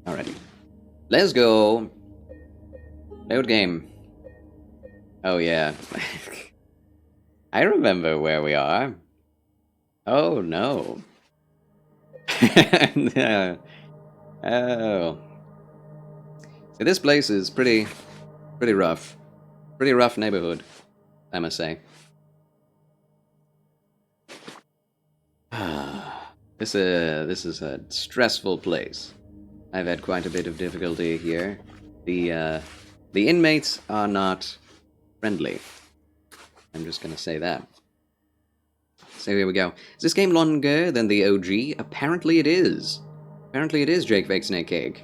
Alrighty. Let's go. Load game. Oh, yeah. I remember where we are. Oh, no. No. Oh. See, this place is pretty rough. Pretty rough neighborhood, I must say. This is a stressful place. I've had quite a bit of difficulty here. The inmates are not friendly. I'm just gonna say that. So here we go. Is this game longer than the OG? Apparently it is. Apparently it is, Jake Fake Snake Cake.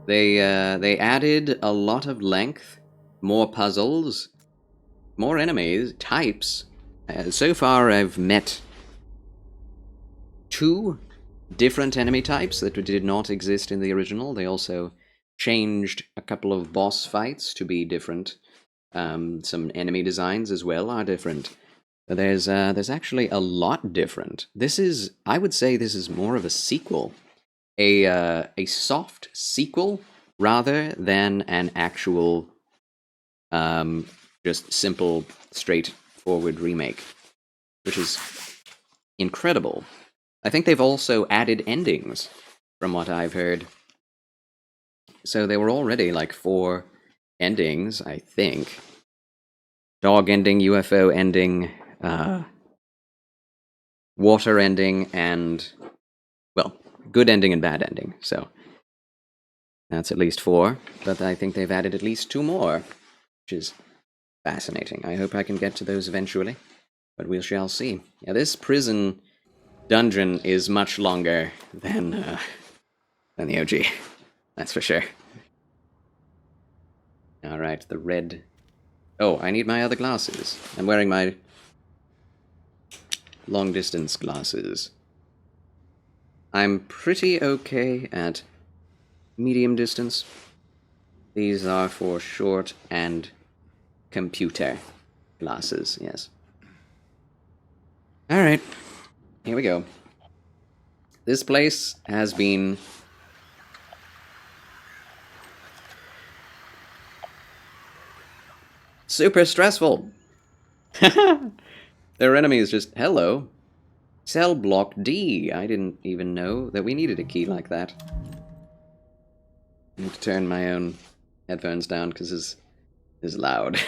They added a lot of length, more puzzles, more enemies, types. So far I've met 2 different enemy types that did not exist in the original. They also changed a couple of boss fights to be different. Some enemy designs as well are different. There's actually a lot different. I would say this is more of a sequel, a soft sequel rather than an actual, just simple, straightforward remake, which is incredible. I think they've also added endings, from what I've heard. So there were already like 4 endings, I think. Dog ending, UFO ending, water ending, and, well, good ending and bad ending. So that's at least 4, but I think they've added at least 2 more, which is fascinating. I hope I can get to those eventually, but we shall see. Yeah, this prison dungeon is much longer than the OG. That's for sure. Alright, the red... Oh, I need my other glasses. I'm wearing my long-distance glasses. I'm pretty okay at medium distance. These are for short and computer glasses, yes. Alright, here we go. This place has been super stressful. Their enemy is just, hello. Cell block D. I didn't even know that we needed a key like that. I need to turn my own headphones down because this is loud.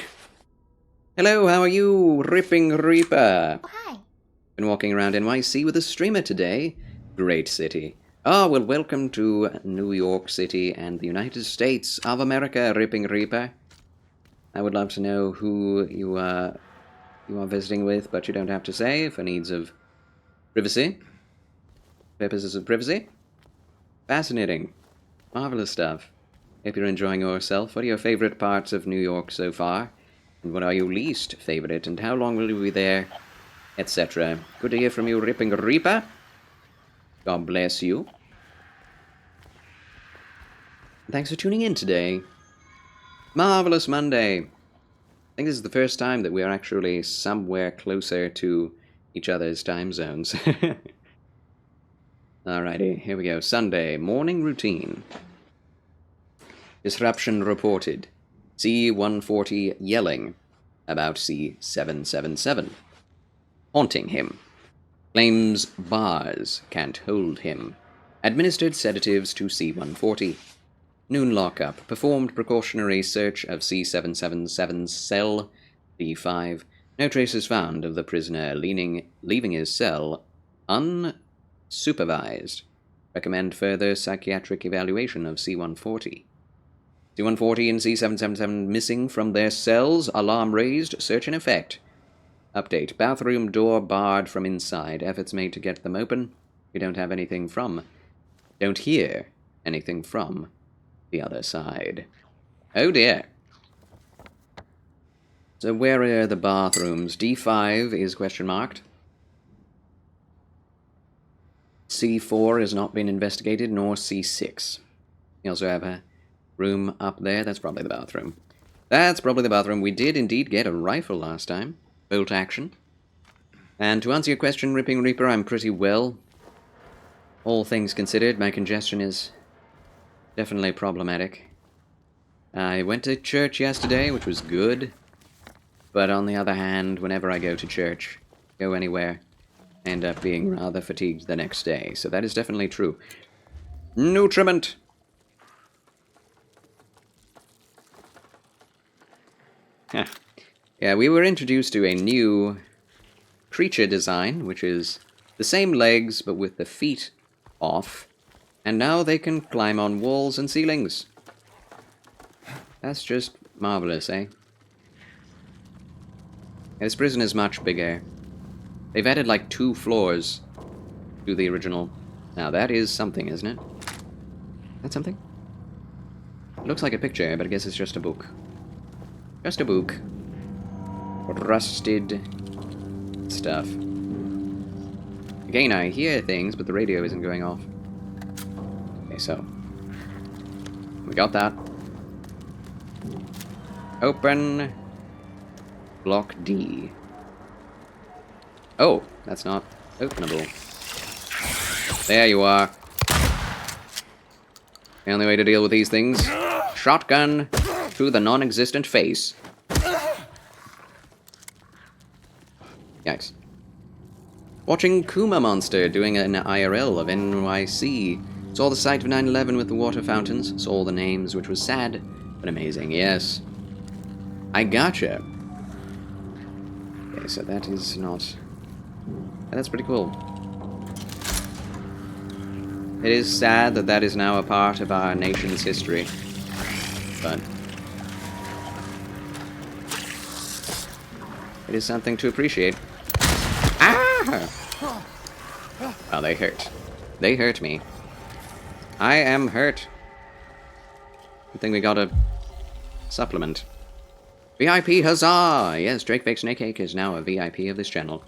Hello, how are you, Ripping Reaper? Oh, hi. Been walking around NYC with a streamer today. Great city. Ah, well, welcome to New York City and the United States of America, Ripping Reaper. I would love to know who you are visiting with, but you don't have to say for needs of privacy. Purposes of privacy. Fascinating. Marvelous stuff. Hope you're enjoying yourself. What are your favorite parts of New York so far? And what are your least favorite? And how long will you be there? Etc. Good to hear from you, Ripping Reaper. God bless you. Thanks for tuning in today. Marvelous Monday. I think this is the first time that we are actually somewhere closer to each other's time zones. Alrighty, here we go. Sunday, morning routine. Disruption reported. C-140 yelling about C-777. Haunting him. Claims bars can't hold him. Administered sedatives to C-140. Noon lockup. Performed precautionary search of C-777's cell B5. No traces found of the prisoner leaving his cell unsupervised. Recommend further psychiatric evaluation of C-140. C-140 and C-777 missing from their cells. Alarm raised. Search in effect. Update. Bathroom door barred from inside. Efforts made to get them open. We don't hear anything from the other side. Oh dear. So where are the bathrooms? D5 is question marked. C4 has not been investigated, nor C6. We also have a room up there. That's probably the bathroom. That's probably the bathroom. We did indeed get a rifle last time. Bolt action. And to answer your question, Ripping Reaper, I'm pretty well. All things considered, my congestion is Definitely problematic. I went to church yesterday, which was good. But on the other hand, whenever I go to church, go anywhere, I end up being rather fatigued the next day. So that is definitely true. Nutriment! Huh. Yeah, we were introduced to a new creature design, which is the same legs, but with the feet off. And now they can climb on walls and ceilings. That's just marvelous, eh? This prison is much bigger. They've added like 2 floors to the original. Now that is something, isn't it? That's something? It looks like a picture, but I guess it's just a book. Just a book. Rusted stuff. Again, I hear things, but the radio isn't going off. Okay, so. We got that. Open. Block D. Oh, that's not openable. There you are. The only way to deal with these things. Shotgun to the non-existent face. Yikes. Watching Kuma Monster doing an IRL of NYC. Saw the site of 9/11 with the water fountains. Saw the names, which was sad, but amazing. Yes. I gotcha. Okay, so that is not... That's pretty cool. It is sad that that is now a part of our nation's history. But... it is something to appreciate. Ah! Oh, they hurt. They hurt me. I am hurt. Good thing we got a supplement. VIP huzzah! Yes, Drakefake Snakecake is now a VIP of this channel.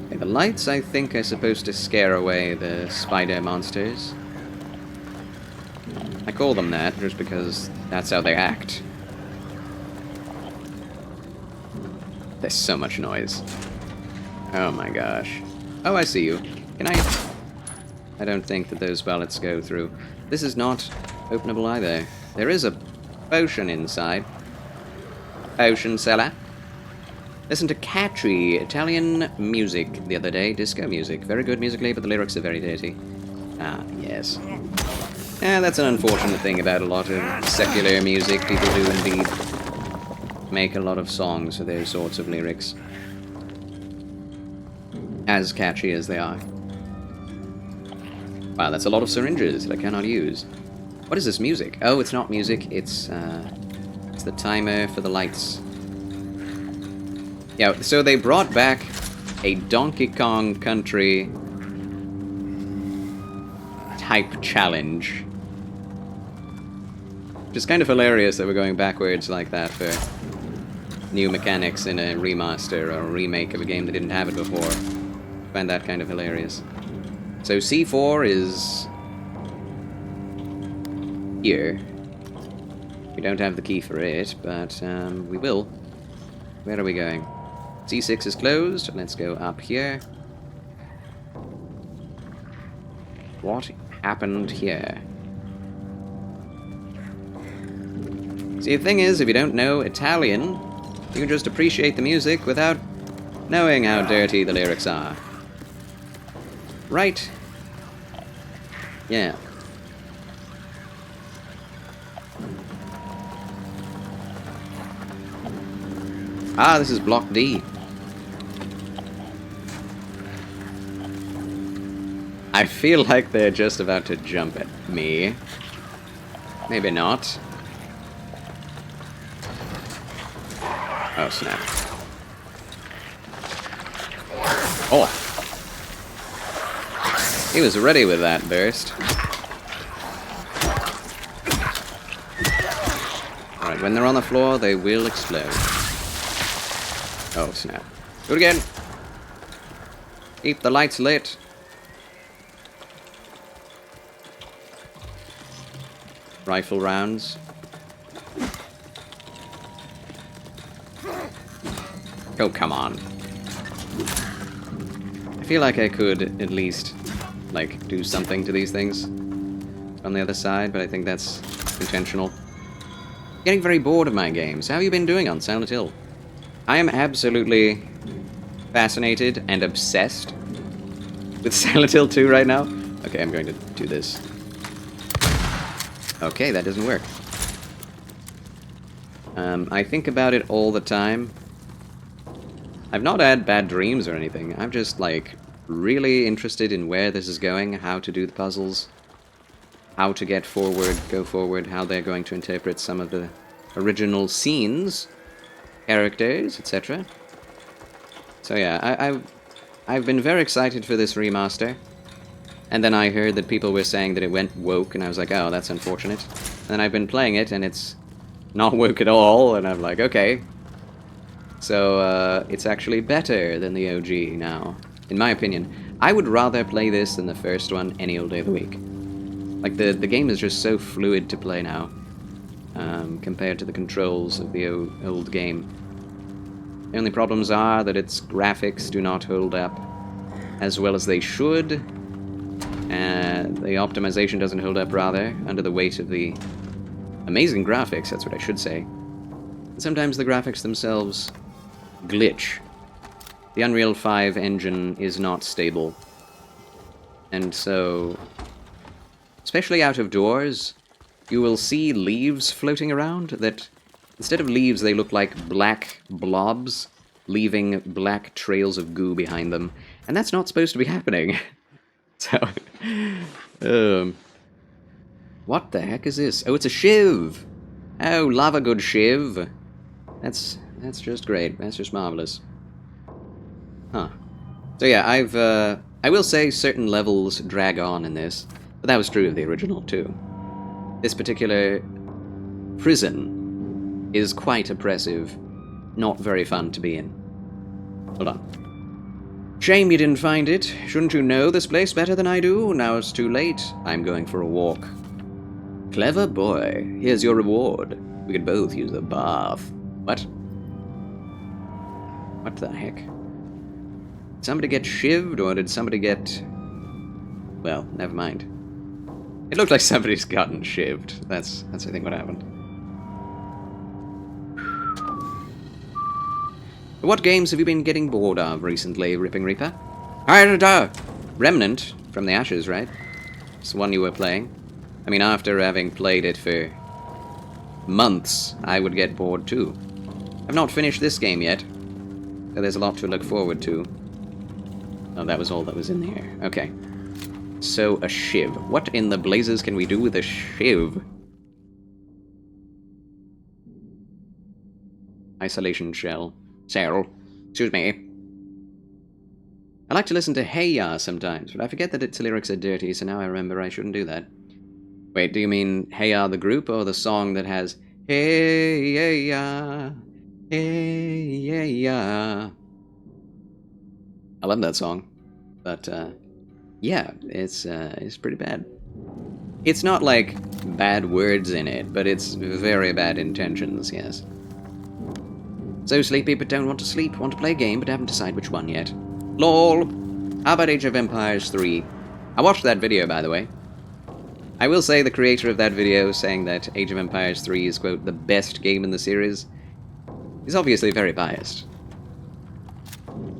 Okay, the lights, I think, are supposed to scare away the spider monsters. I call them that just because that's how they act. There's so much noise. Oh my gosh. Oh, I see you. Can I don't think that those bullets go through. This is not openable either. There is a potion inside. Potion seller. Listened to catchy Italian music the other day. Disco music. Very good musically, but the lyrics are very dirty. Ah, yes. Yeah, that's an unfortunate thing about a lot of secular music. People do indeed make a lot of songs with those sorts of lyrics. As catchy as they are. Wow, that's a lot of syringes that I cannot use. What is this music? Oh, it's not music. It's the timer for the lights. Yeah, so they brought back a Donkey Kong Country type challenge. Which is kind of hilarious that we're going backwards like that for new mechanics in a remaster or a remake of a game that didn't have it before. I find that kind of hilarious. So C4 is here. We don't have the key for it, but we will. Where are we going? C6 is closed. Let's go up here. What happened here? See, the thing is, if you don't know Italian, you can just appreciate the music without knowing how dirty the lyrics are. Right? Yeah. Ah, this is Block D. I feel like they're just about to jump at me. Maybe not. Oh, snap. Oh! He was ready with that burst. Alright, when they're on the floor, they will explode. Oh, snap. Do it again! Keep the lights lit. Rifle rounds. Oh, come on. I feel like I could at least like, do something to these things on the other side, but I think that's intentional. Getting very bored of my games. How have you been doing on Silent Hill? I am absolutely fascinated and obsessed with Silent Hill 2 right now. Okay, I'm going to do this. Okay, that doesn't work. I think about it all the time. I've not had bad dreams or anything. I'm just, like, really interested in where this is going, how to do the puzzles, how to get forward, go forward, how they're going to interpret some of the original scenes, characters, etc. So yeah, I've been very excited for this remaster. And then I heard that people were saying that it went woke, and I was like, oh, that's unfortunate. And then I've been playing it, and it's not woke at all, and I'm like, okay. So, it's actually better than the OG now, in my opinion. I would rather play this than the first one any old day of the week. Like, the game is just so fluid to play now, compared to the controls of the old game. The only problems are that its graphics do not hold up as well as they should, and the optimization doesn't hold up, rather, under the weight of the amazing graphics, that's what I should say. And sometimes the graphics themselves glitch. The Unreal 5 engine is not stable. And so, especially out of doors, you will see leaves floating around that, instead of leaves, they look like black blobs, leaving black trails of goo behind them. And that's not supposed to be happening. So, what the heck is this? Oh, it's a shiv! Oh, lava good shiv. That's just great. That's just marvelous. Huh. So yeah, I will say certain levels drag on in this, but that was true of the original too. This particular prison is quite oppressive, not very fun to be in. Hold on. Shame you didn't find it. Shouldn't you know this place better than I do? Now it's too late. I'm going for a walk. Clever boy. Here's your reward. We could both use a bath. What? What the heck? Did somebody get shivved, or did somebody get... Well, never mind. It looked like somebody's gotten shivved. That's I think what happened. What games have you been getting bored of recently, Ripping Reaper? Remnant from the Ashes, right? It's the one you were playing. I mean, after having played it for months, I would get bored too. I've not finished this game yet, so there's a lot to look forward to. Oh, that was all that was in there. Okay. So, a shiv. What in the blazes can we do with a shiv? Isolation shell. Cell. Excuse me. I like to listen to Hey Ya sometimes, but I forget that its lyrics are dirty, so now I remember I shouldn't do that. Wait, do you mean Hey Ya the group, or the song that has Hey Ya, Hey Ya? I love that song, but yeah, it's pretty bad. It's not like bad words in it, but it's very bad intentions, yes. So sleepy but don't want to sleep, want to play a game but haven't decided which one yet. LOL! How about Age of Empires 3? I watched that video, by the way. I will say the creator of that video saying that Age of Empires 3 is, quote, the best game in the series, is obviously very biased.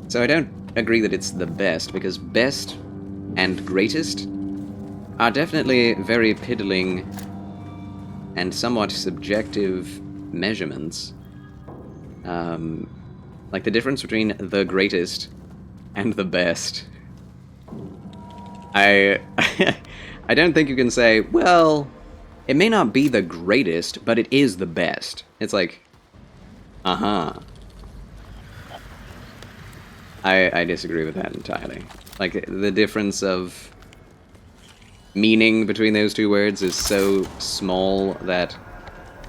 So I don't agree that it's the best, because best and greatest are definitely very piddling and somewhat subjective measurements. Like the difference between the greatest and the best. I don't think you can say, well, it may not be the greatest, but it is the best. It's like, uh-huh. I disagree with that entirely. Like, the difference of meaning between those two words is so small that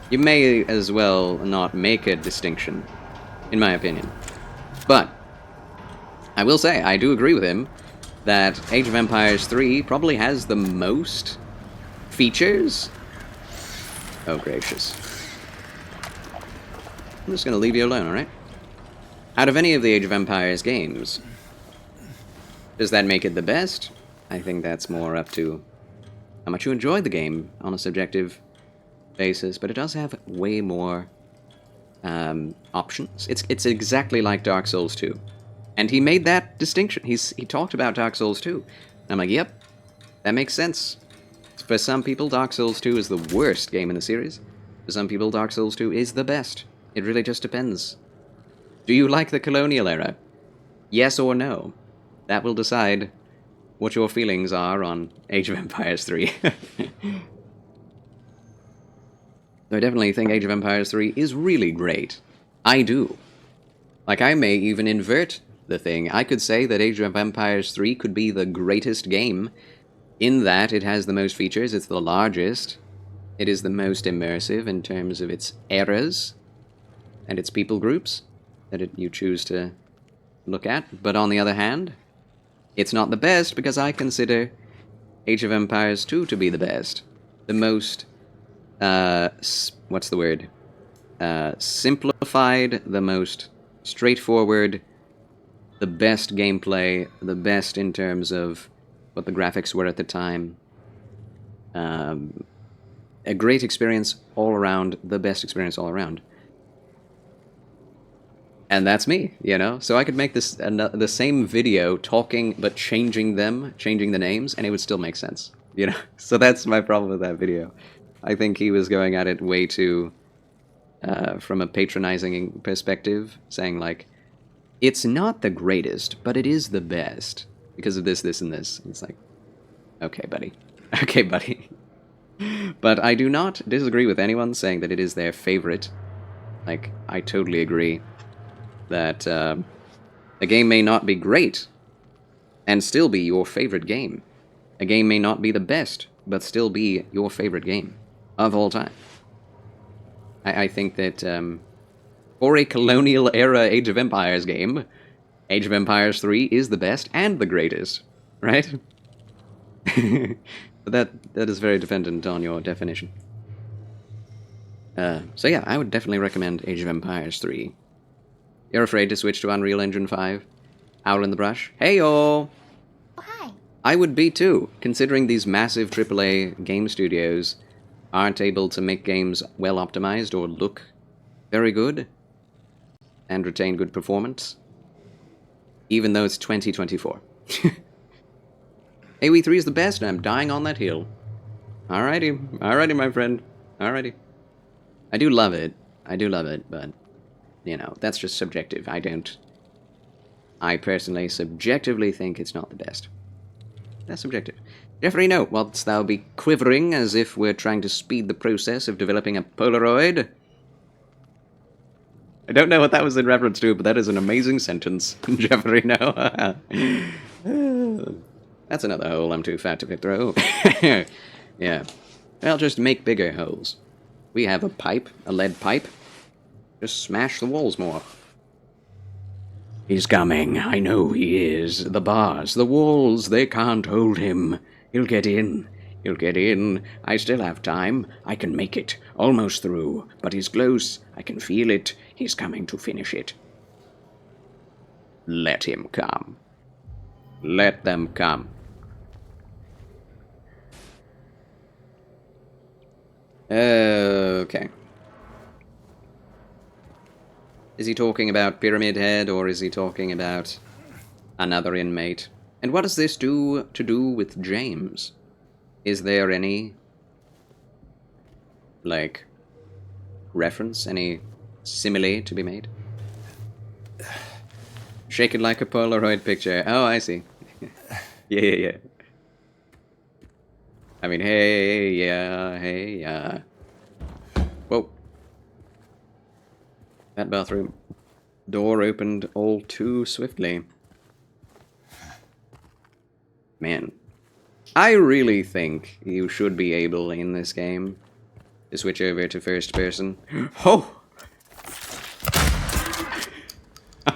you may as well not make a distinction, in my opinion. But I will say, I do agree with him that Age of Empires 3 probably has the most features. Oh, gracious. I'm just going to leave you alone, alright? Out of any of the Age of Empires games, does that make it the best? I think that's more up to how much you enjoy the game on a subjective basis, but it does have way more options. It's exactly like Dark Souls 2. And he made that distinction. He talked about Dark Souls 2. And I'm like, yep, that makes sense. For some people, Dark Souls 2 is the worst game in the series. For some people, Dark Souls 2 is the best. It really just depends. Do you like the colonial era? Yes or no? That will decide what your feelings are on Age of Empires 3. I definitely think Age of Empires 3 is really great. I do. Like, I may even invert the thing. I could say that Age of Empires 3 could be the greatest game, in that it has the most features, it's the largest, it is the most immersive in terms of its eras, and its people groups that you choose to look at. But on the other hand, it's not the best because I consider Age of Empires 2 to be the best. The most, what's the word? Simplified, the most straightforward, the best gameplay, the best in terms of what the graphics were at the time. A great experience all around, the best experience all around. And that's me, you know? So I could make this the same video talking, but changing the names, and it would still make sense, you know? So that's my problem with that video. I think he was going at it way too, from a patronizing perspective, saying like, it's not the greatest, but it is the best, because of this, this, and this. And it's like, okay, buddy. Okay, buddy. But I do not disagree with anyone saying that it is their favorite. Like, I totally agree that a game may not be great and still be your favorite game. A game may not be the best, but still be your favorite game of all time. I think that for a colonial era Age of Empires game, Age of Empires 3 is the best and the greatest, right? But that is very dependent on your definition. So yeah, I would definitely recommend Age of Empires 3. You're afraid to switch to Unreal Engine 5? Owl in the brush? Hey-o! Oh, hi. I would be too, considering these massive AAA game studios aren't able to make games well optimized or look very good and retain good performance, even though it's 2024. AoE3 is the best, and I'm dying on that hill. Alrighty, my friend. Alrighty. I do love it, but, you know, that's just subjective. I personally subjectively think it's not the best. That's subjective. Jeffrey, no, whilst thou be quivering as if we're trying to speed the process of developing a Polaroid. I don't know what that was in reference to, but that is an amazing sentence. Jeffrey, no. That's another hole I'm too fat to throw. Yeah. Well, just make bigger holes. We have a pipe, a lead pipe. Just smash the walls more. He's coming. I know he is. The bars, the walls, they can't hold him. He'll get in. He'll get in. I still have time. I can make it. Almost through. But he's close. I can feel it. He's coming to finish it. Let him come. Let them come. Okay. Is he talking about Pyramid Head, or is he talking about another inmate? And what does this do with James? Is there any, like, reference, any simile to be made? Shake it like a Polaroid picture. Oh, I see. Yeah. I mean, hey, yeah. Whoa. That bathroom door opened all too swiftly. Man. I really think you should be able, in this game, to switch over to first person. Oh!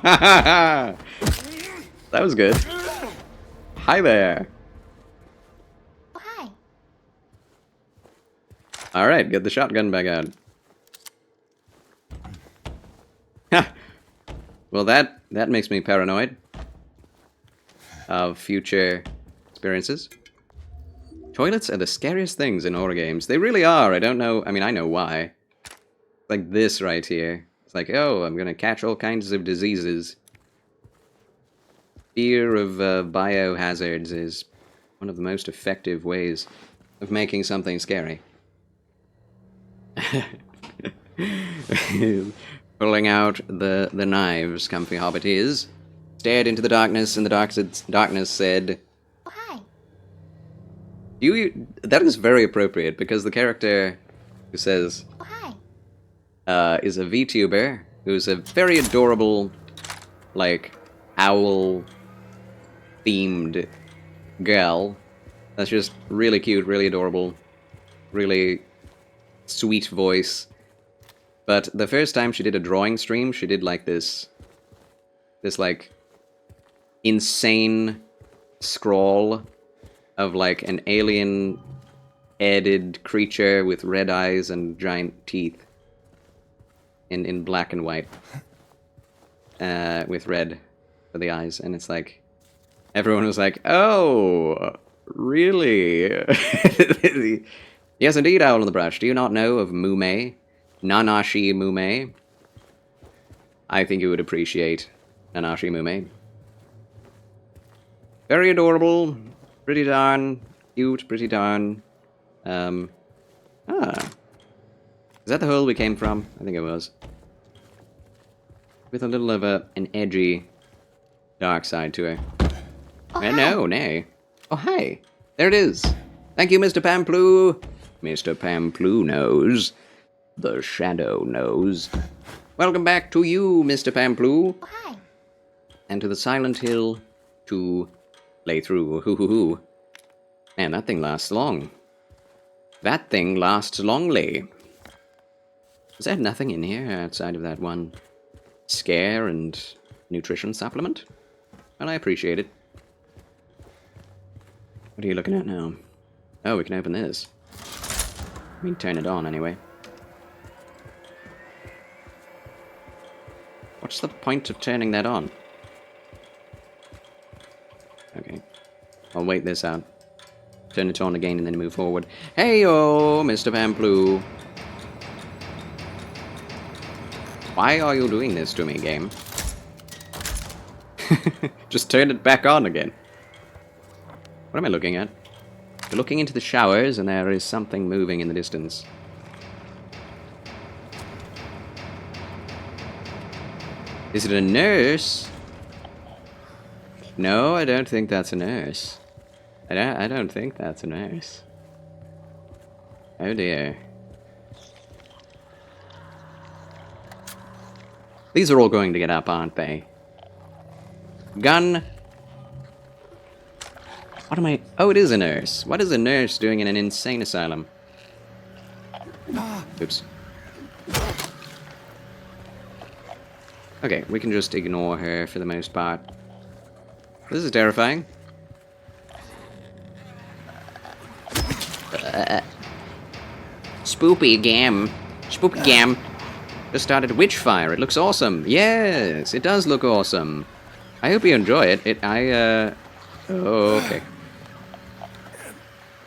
That was good. Hi there. Oh, hi. Alright, get the shotgun back out. Ha! Well, that makes me paranoid of future experiences. Toilets are the scariest things in horror games. They really are. I don't know. I mean, I know why. Like this right here. It's like, oh, I'm gonna catch all kinds of diseases. Fear of biohazards is one of the most effective ways of making something scary. Pulling out the knives, comfy hobbit is, stared into the darkness, and the darkness said, Oh, hi. That is very appropriate, because the character who says, Oh, hi. is a VTuber, who's a very adorable, like, owl-themed girl. That's just really cute, really adorable, really sweet voice. But the first time she did a drawing stream, she did like this like insane scrawl of like an alien-headed creature with red eyes and giant teeth in black and white, with red for the eyes, and it's like everyone was like, "Oh, really?" Yes, indeed, Owl in the Brush. Do you not know of Mume? Nanashi Mume? I think you would appreciate Nanashi Mume. Very adorable, pretty darn cute, pretty darn... Is that the hole we came from? I think it was. With a little of an edgy, dark side to her. Oh, hi. No, nay. Oh, hi. There it is. Thank you, Mr. Pamploo. Mr. Pamploo knows. The shadow knows. Welcome back to you, Mr. Pamploo. Oh, hi. And to the Silent Hill 2 playthrough. Hoo hoo hoo. Man, that thing lasts long. That thing lasts longly. Is there nothing in here outside of that one scare and nutrition supplement? Well, I appreciate it. What are you looking at now? Oh, we can open this. I mean, turn it on anyway. What's the point of turning that on? Okay. I'll wait this out. Turn it on again and then move forward. Hey-o, Mr. Pamploo. Why are you doing this to me, game? Just turn it back on again. What am I looking at? You're looking into the showers and there is something moving in the distance. Is it a nurse? No, I don't think that's a nurse. I don't think that's a nurse. Oh dear. These are all going to get up, aren't they? Gun. What am I... Oh, it is a nurse. What is a nurse doing in an insane asylum? Oops. Okay, we can just ignore her for the most part. This is terrifying. Spoopy game. Spoopy game. Just started Witchfire. It looks awesome. Yes, it does look awesome. I hope you enjoy it. Oh, okay.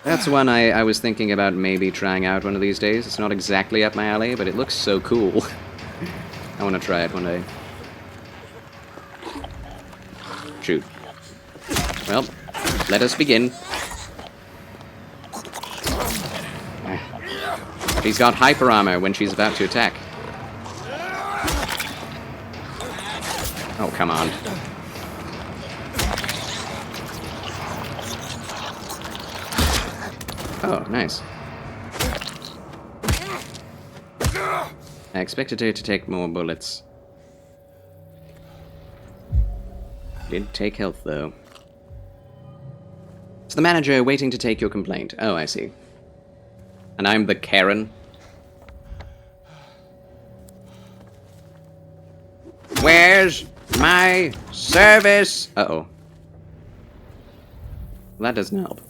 That's one I was thinking about maybe trying out one of these days. It's not exactly up my alley, but it looks so cool. I want to try it one day. Shoot. Well, let us begin. She's got hyper armor when she's about to attack. Oh, come on. Oh, nice. I expected her to take more bullets. Did take health, though. It's the manager waiting to take your complaint. Oh, I see. And I'm the Karen. Where's my service? Uh-oh. Well, that doesn't help.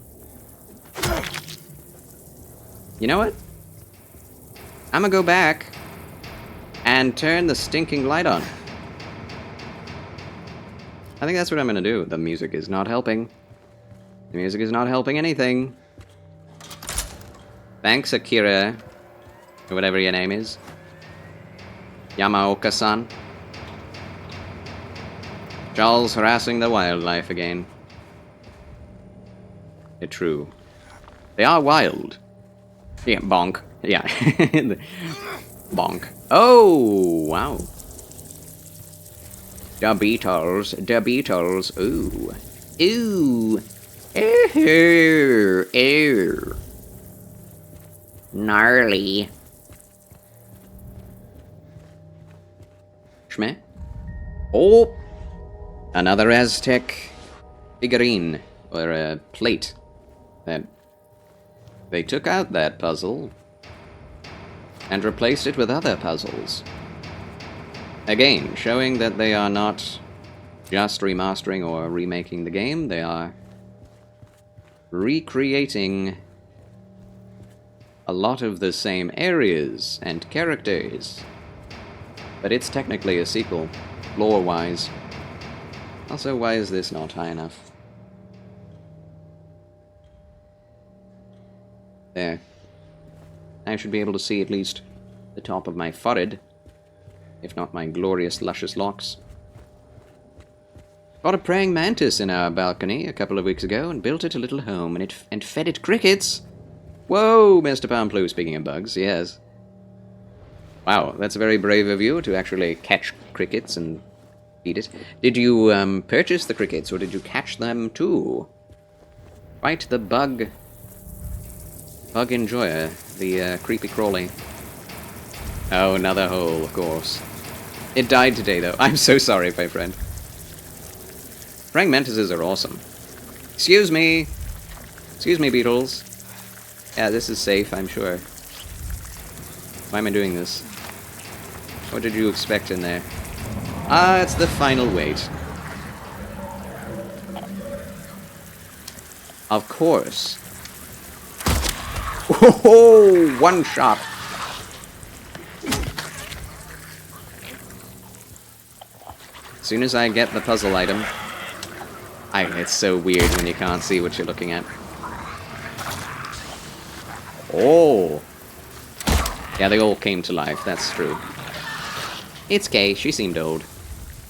You know what? I'm gonna go back and turn the stinking light on. I think that's what I'm gonna do. The music is not helping. The music is not helping anything. Thanks, Akira. Or whatever your name is. Yamaoka-san. Charles harassing the wildlife again. They're true. They are wild. Yeah, bonk. Yeah. Bonk. Oh, wow. The Beatles. The Beatles. Ooh. Ooh. Ew. Ew. Gnarly. Schmeh? Oh! Another Aztec figurine. Or a plate. That they took out that puzzle and replaced it with other puzzles. Again, showing that they are not just remastering or remaking the game, they are recreating a lot of the same areas and characters. But it's technically a sequel, lore-wise. Also, why is this not high enough? There. I should be able to see at least the top of my forehead, if not my glorious, luscious locks. Got a praying mantis in our balcony a couple of weeks ago and built it a little home and fed it crickets. Whoa, Mr. Pamplu, speaking of bugs, yes. Wow, that's very brave of you to actually catch crickets and feed it. Did you purchase the crickets or did you catch them too? Quite the bug enjoyer, the creepy crawly. Oh, another hole, of course. It died today, though. I'm so sorry, my friend. Praying mantises are awesome. Excuse me! Excuse me, beetles. Yeah, this is safe, I'm sure. Why am I doing this? What did you expect in there? Ah, it's the final wait. Of course. Oh, one shot. As soon as I get the puzzle item... it's so weird when you can't see what you're looking at. Oh. Yeah, they all came to life, that's true. It's Kay, she seemed old.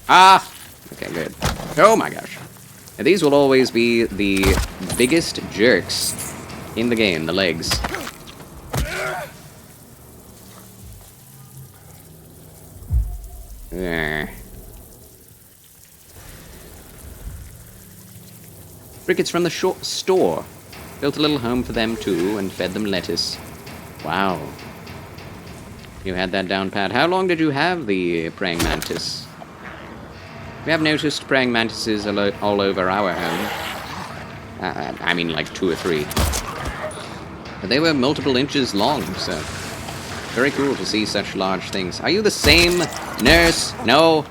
Ah! Okay, good. Oh my gosh. And these will always be the biggest jerks in the game, the legs. There. Crickets from the store. Built a little home for them too, and fed them lettuce. Wow. You had that down pat. How long did you have the praying mantis? We have noticed praying mantises all over our home. I mean like 2 or 3. But they were multiple inches long, so... Very cool to see such large things. Are you the same nurse? No.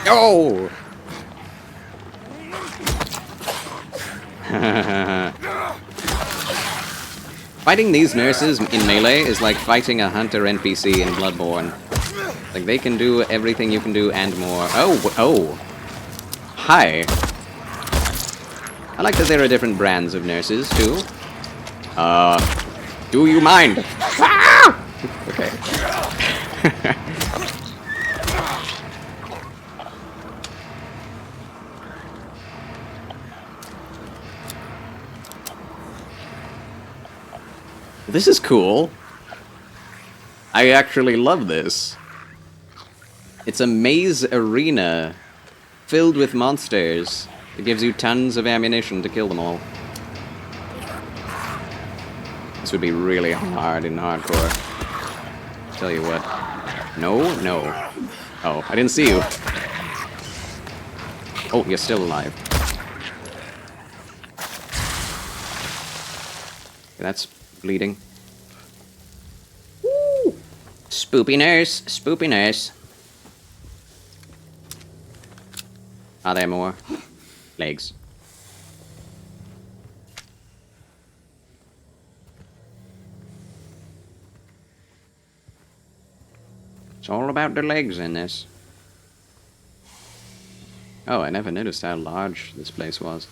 Oh! Fighting these nurses in Melee is like fighting a hunter NPC in Bloodborne. Like, they can do everything you can do and more. Oh! Hi! I like that there are different brands of nurses, too. Do you mind? Ah! Okay. This is cool. I actually love this. It's a maze arena filled with monsters. It gives you tons of ammunition to kill them all. This would be really hard in hardcore. Tell you what. No. Oh, I didn't see you. Oh, you're still alive. Okay, that's bleeding. Woo! Spoopy nurse. Are there more? Legs. It's all about the legs in this. Oh, I never noticed how large this place was.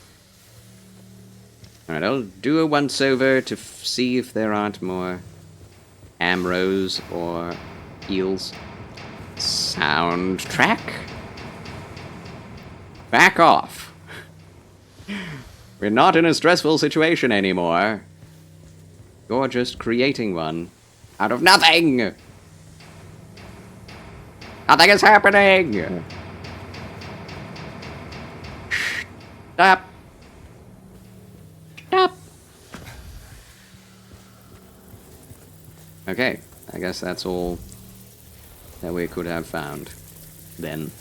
Alright, I'll do a once-over to see if there aren't more Amros or Eels. Soundtrack? Back off. We're not in a stressful situation anymore. You're just creating one out of nothing! Nothing is happening! Stop! Stop! Okay, I guess that's all that we could have found then.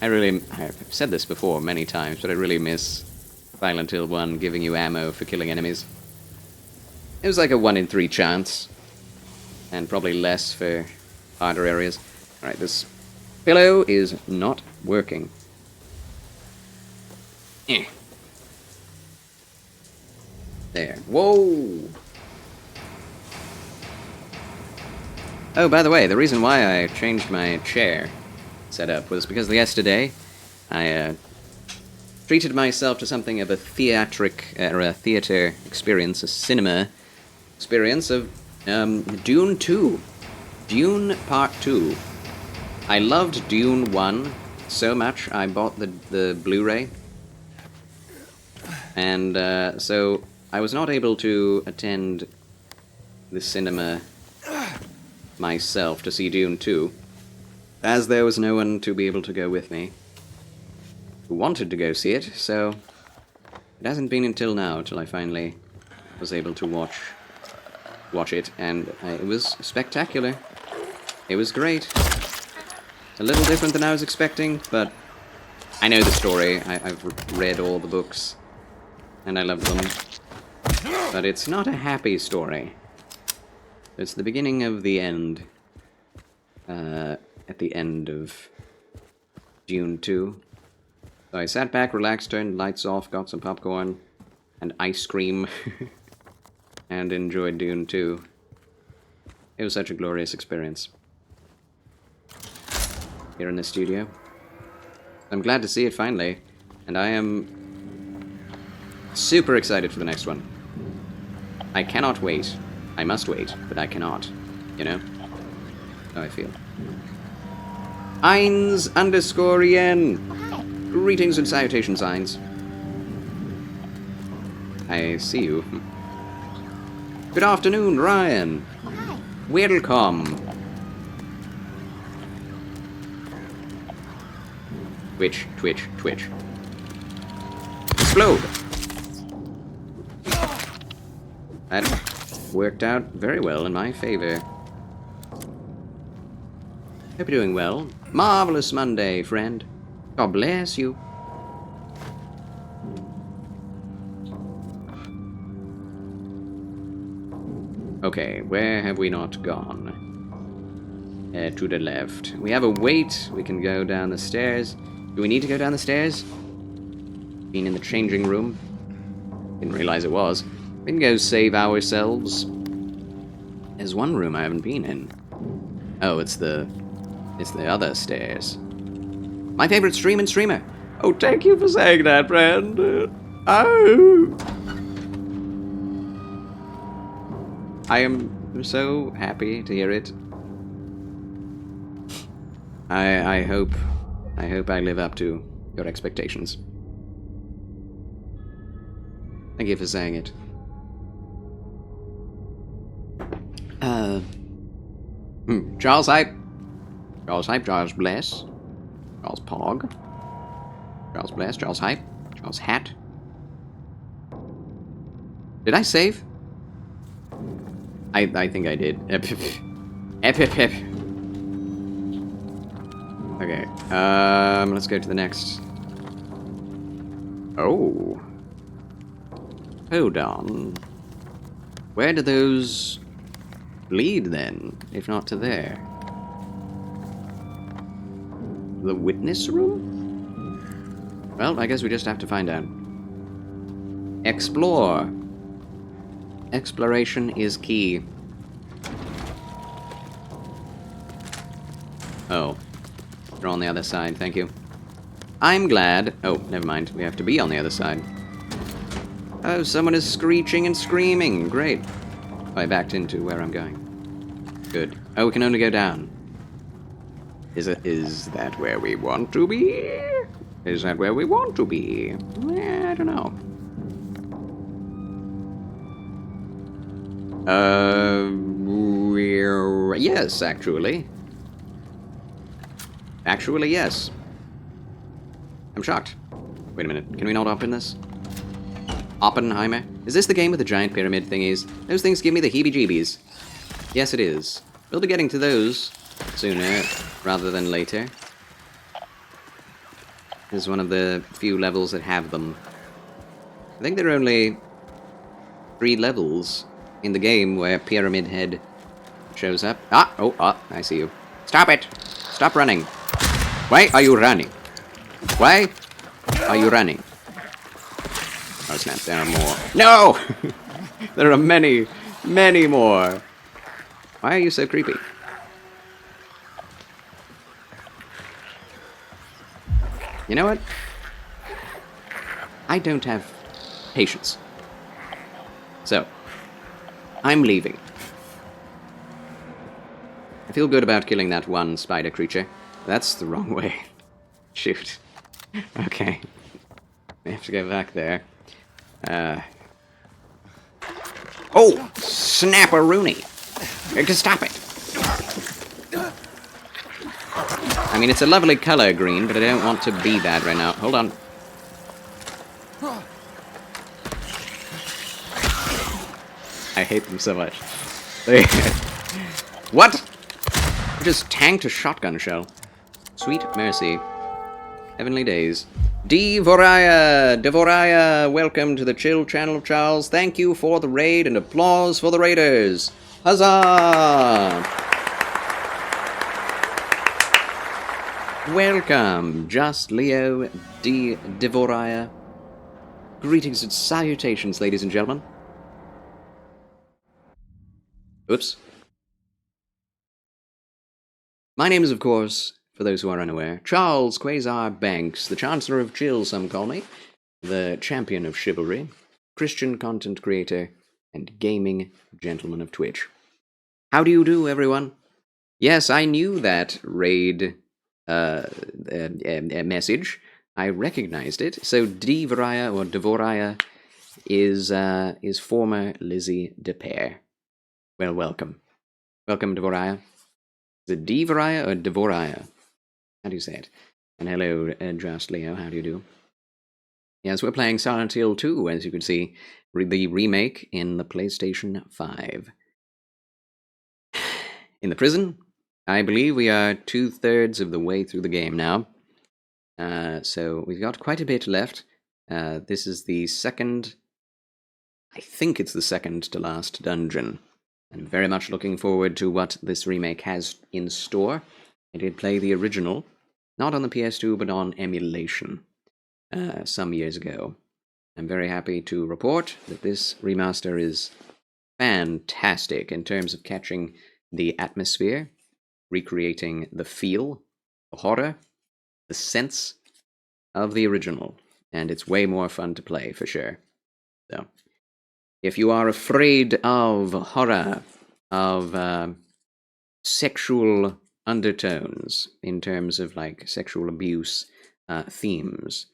I've said this before many times, but I really miss Silent Hill 1 giving you ammo for killing enemies. It was like a 1 in 3 chance, and probably less for harder areas. Alright, this pillow is not working. There. Whoa! Oh, by the way, the reason why I changed my chair setup was because yesterday I treated myself to something of a theater experience, a cinema experience of Dune 2. Dune Part 2. I loved Dune 1 so much, I bought the Blu-ray. And so I was not able to attend the cinema myself to see Dune 2, as there was no one to be able to go with me who wanted to go see it, so it hasn't been until now till I finally was able to watch it, and it was spectacular. It was great. A little different than I was expecting, but I know the story. I've read all the books, and I love them. But it's not a happy story. It's the beginning of the end. At the end of Dune 2. So I sat back, relaxed, turned lights off, got some popcorn and ice cream, and enjoyed Dune 2. It was such a glorious experience. Here in the studio. I'm glad to see it finally, and I am super excited for the next one. I cannot wait. I must wait, but I cannot. You know? How I feel. Eins_yen! Greetings and salutations, Eins. I see you. Good afternoon, Ryan. Welcome. Twitch, twitch, twitch. Explode! That worked out very well in my favor. Hope you're doing well. Marvelous Monday, friend. God bless you. Okay, where have we not gone? To the left. We have a wait. We can go down the stairs. Do we need to go down the stairs? Been in the changing room. Didn't realize it was. We can go save ourselves. There's one room I haven't been in. Oh, it's the other stairs. My favorite streamer. Oh, thank you for saying that, friend. Oh. I am so happy to hear it. I hope I live up to your expectations. Thank you for saying it. Charles Hype. Charles Hype, Charles Bless. Charles Pog. Charles Bless, Charles Hype. Charles Hat. Did I save? I think I did. Okay, let's go to the next. Oh. Hold on. Where do those lead then, if not to there? The witness room? Well, I guess we just have to find out. Explore. Exploration is key. Oh. They're on the other side, thank you. I'm glad... Oh, never mind. We have to be on the other side. Oh, someone is screeching and screaming. Great. I backed into where I'm going. Good. Oh, we can only go down. Is that where we want to be? Is that where we want to be? I don't know. Yes, actually. Actually, yes. I'm shocked. Wait a minute, can we not open this? Oppenheimer? Is this the game with the giant pyramid thingies? Those things give me the heebie-jeebies. Yes, it is. We'll be getting to those sooner rather than later. This is one of the few levels that have them. I think there are only 3 levels in the game where Pyramid Head shows up. I see you. Stop it! Stop running! Why are you running? Why are you running? Oh snap, there are more. No! There are many, many more. Why are you so creepy? You know what? I don't have patience. So, I'm leaving. I feel good about killing that one spider creature. That's the wrong way. Shoot. Okay. We have to go back there. Oh! Snapperoonie! Stop it! I mean, it's a lovely color, green, but I don't want to be that right now. Hold on. I hate them so much. What? I just tanked a shotgun shell. Sweet mercy. Heavenly days. Devoraya, welcome to the Chill Channel of Charles. Thank you for the raid and applause for the raiders. Huzzah! Welcome, Just Leo Devoraya. Greetings and salutations, ladies and gentlemen. Oops. My name is, of course, for those who are unaware, Charles Quasar Banks, the Chancellor of Chill, some call me, the champion of chivalry, Christian content creator, and gaming gentleman of Twitch. How do you do, everyone? Yes, I knew that raid message. I recognized it. So Devoraya or Devoraya is former Lizzie DePere. Well, welcome. Welcome, Devoraya. Is it Devoraya or Devoraya? How do you say it? And hello, Just Leo, how do you do? Yes, we're playing Silent Hill 2, as you can see, the remake in the PlayStation 5. In the prison, I believe we are 2/3 of the way through the game now. So we've got quite a bit left. This is the second, I think it's the second to last dungeon. I'm very much looking forward to what this remake has in store. I did play the original, not on the PS2, but on emulation, some years ago. I'm very happy to report that this remaster is fantastic in terms of catching the atmosphere, recreating the feel, the horror, the sense of the original, and it's way more fun to play, for sure. So, if you are afraid of horror, of sexual undertones in terms of like sexual abuse themes,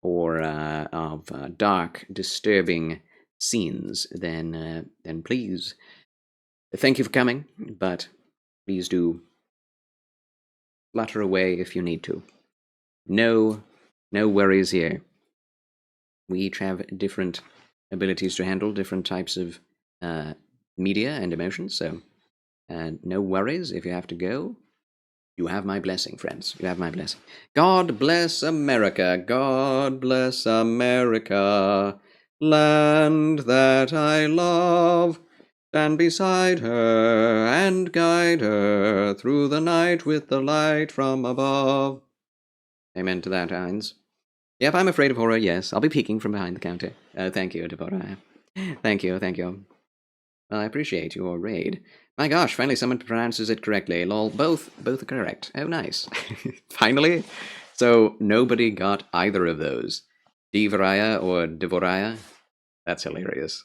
or of dark, disturbing scenes, then please, thank you for coming, but please do flutter away if you need to. No worries here. We each have different abilities to handle different types of media and emotions, so no worries if you have to go. You have my blessing, friends. You have my blessing. God bless America. God bless America. Land that I love. Stand beside her and guide her through the night with the light from above. Amen to that, Heinz. Yep, I'm afraid of horror, yes. I'll be peeking from behind the counter. Thank you, Deborah. Thank you. Well, I appreciate your raid. My gosh, finally someone pronounces it correctly. Lol, both are correct. Oh, nice. Finally? So, nobody got either of those. Devoraya or Devoraya? That's hilarious.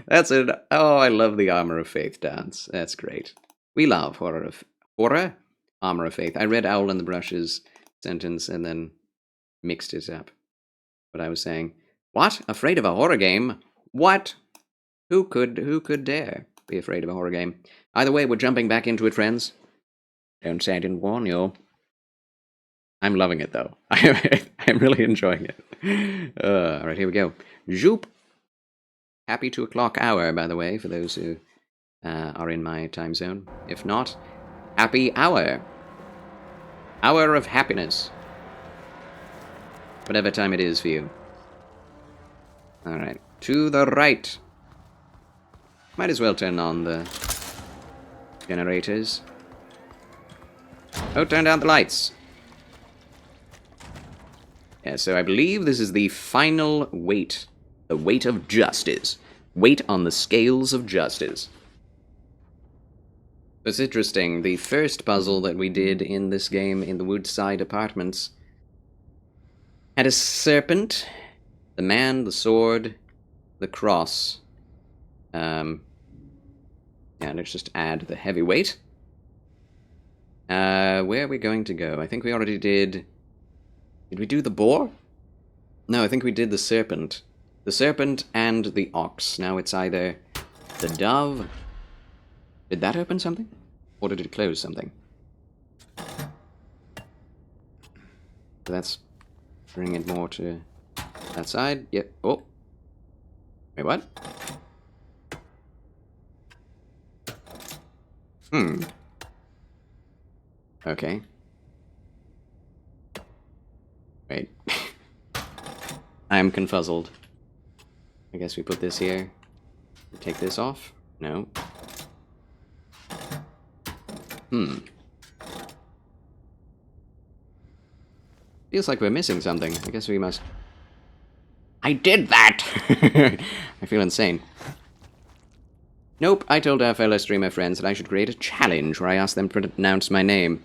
That's it. Oh, I love the Armor of Faith dance. That's great. We love horror, Armor of Faith. I read Owl and the Brush's sentence and then mixed it up. What I was saying. What? Afraid of a horror game? What? Who could dare be afraid of a horror game? Either way, we're jumping back into it, friends. Don't say I didn't warn you. I'm loving it, though. I'm really enjoying it. All right, here we go. Zoop. Happy 2 o'clock hour, by the way, for those who are in my time zone. If not, happy hour. Hour of happiness. Whatever time it is for you. Alright, to the right. Might as well turn on the generators. Oh, turn down the lights. Yeah, so I believe this is the final weight. The weight of justice. Weight on the scales of justice. It's interesting. The first puzzle that we did in this game in the Woodside Apartments had a serpent, the man, the sword, the cross. Yeah, let's just add the heavyweight. Where are we going to go? I think we already did... Did we do the boar? No, I think we did the serpent. The serpent and the ox. Now it's either the dove. Did that open something? Or did it close something? Let's bring it more to that side. Yep. Oh. Wait, what? Okay. Wait. I'm confuzzled. I guess we put this here. Take this off? No. Feels like we're missing something. I guess we must... I did that! I feel insane. Nope, I told our fellow streamer friends that I should create a challenge where I asked them to pronounce my name.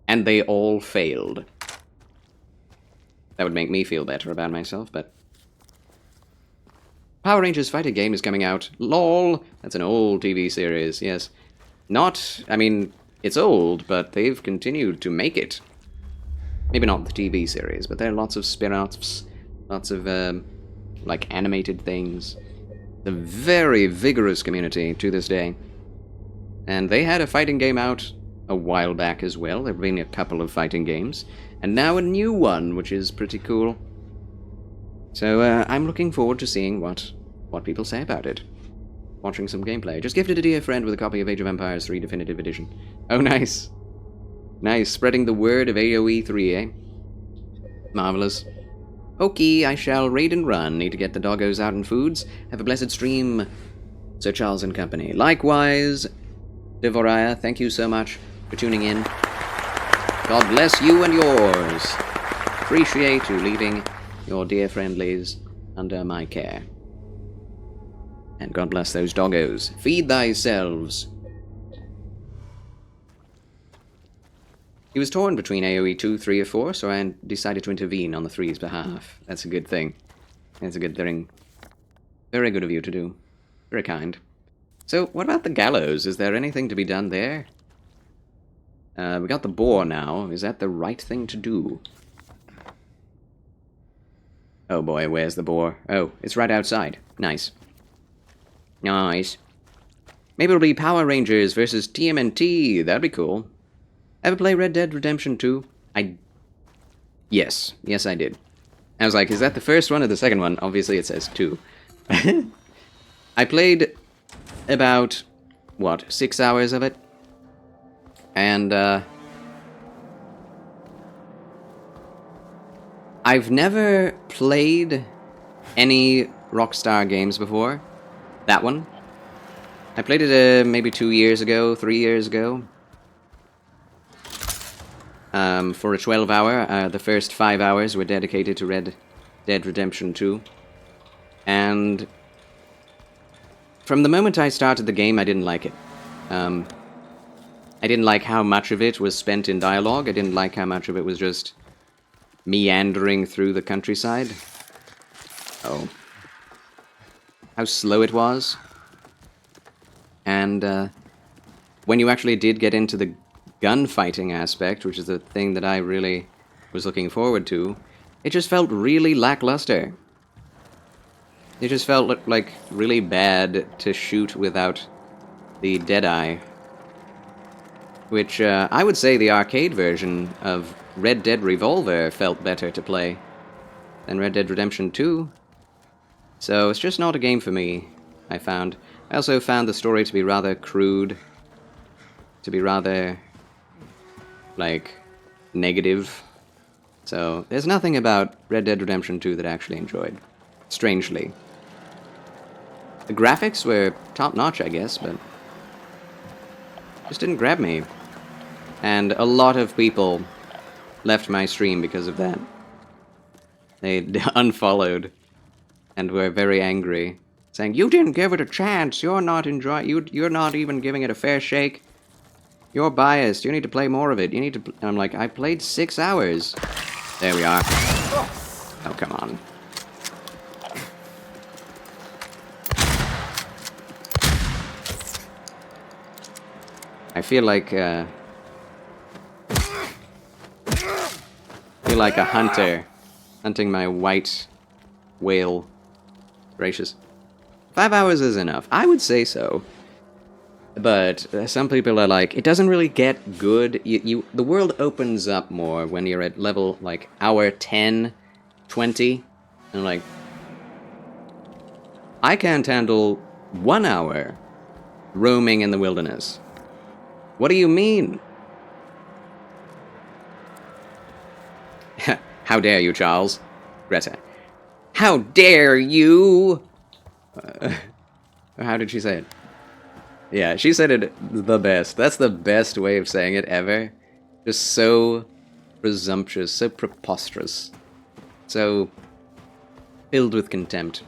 And they all failed. That would make me feel better about myself, but... Power Rangers Fighting Game is coming out. LOL! That's an old TV series, yes. Not... I mean, it's old, but they've continued to make it. Maybe not the TV series, but there are lots of spin-offs, lots of, like, animated things. A very vigorous community to this day. And they had a fighting game out a while back as well. There have been a couple of fighting games. And now a new one, which is pretty cool. So, I'm looking forward to seeing what people say about it. Watching some gameplay. Just gifted a dear friend with a copy of Age of Empires 3 Definitive Edition. Oh, nice. Nice. Spreading the word of AoE 3, eh? Marvelous. Okay, I shall raid and run. Need to get the doggos out and foods. Have a blessed stream, Sir Charles and company. Likewise, Devoraya, thank you so much for tuning in. God bless you and yours. Appreciate you leaving your dear friendlies under my care. And God bless those doggos. Feed thyselves. He was torn between AoE 2, 3, or 4, so I decided to intervene on the 3's behalf. That's a good thing. That's a good thing. Very good of you to do. Very kind. So, what about the gallows? Is there anything to be done there? We got the boar now. Is that the right thing to do? Oh boy, where's the boar? Oh, it's right outside. Nice. Nice. Maybe it'll be Power Rangers versus TMNT. That'd be cool. Ever play Red Dead Redemption 2? Yes. Yes, I did. I was like, is that the first one or the second one? Obviously it says 2. I played about, 6 hours of it? And, I've never played any Rockstar games before. That one. I played it maybe 2 years ago, 3 years ago. For a 12-hour. The first 5 hours were dedicated to Red Dead Redemption 2. And from the moment I started the game, I didn't like it. I didn't like how much of it was spent in dialogue. I didn't like how much of it was just meandering through the countryside. Oh. how slow it was. And when you actually did get into the gunfighting aspect, which is the thing that I really was looking forward to, it just felt really lackluster. It just felt like really bad to shoot without the Deadeye. Which, I would say the arcade version of Red Dead Revolver felt better to play than Red Dead Redemption 2. So it's just not a game for me, I found. I also found the story to be rather crude, to be rather, like, negative. So there's nothing about Red Dead Redemption 2 that I actually enjoyed, strangely. The graphics were top-notch, I guess, but just didn't grab me. And a lot of people left my stream because of that. They unfollowed and were very angry, saying, "You didn't give it a chance. You're not enjoying. You're not even giving it a fair shake. You're biased. You need to play more of it. You need to." And I'm like, I played 6 hours. There we are. Oh, come on. I feel like a hunter hunting my white whale. Gracious. 5 hours is enough. I would say so. But some people are like, it doesn't really get good. The world opens up more when you're at level, like, hour 10, 20. And I'm like, I can't handle 1 hour roaming in the wilderness. What do you mean? How dare you, Charles? Greta. How dare you? How did she say it? Yeah, she said it the best. That's the best way of saying it ever. Just so presumptuous, so preposterous, so filled with contempt.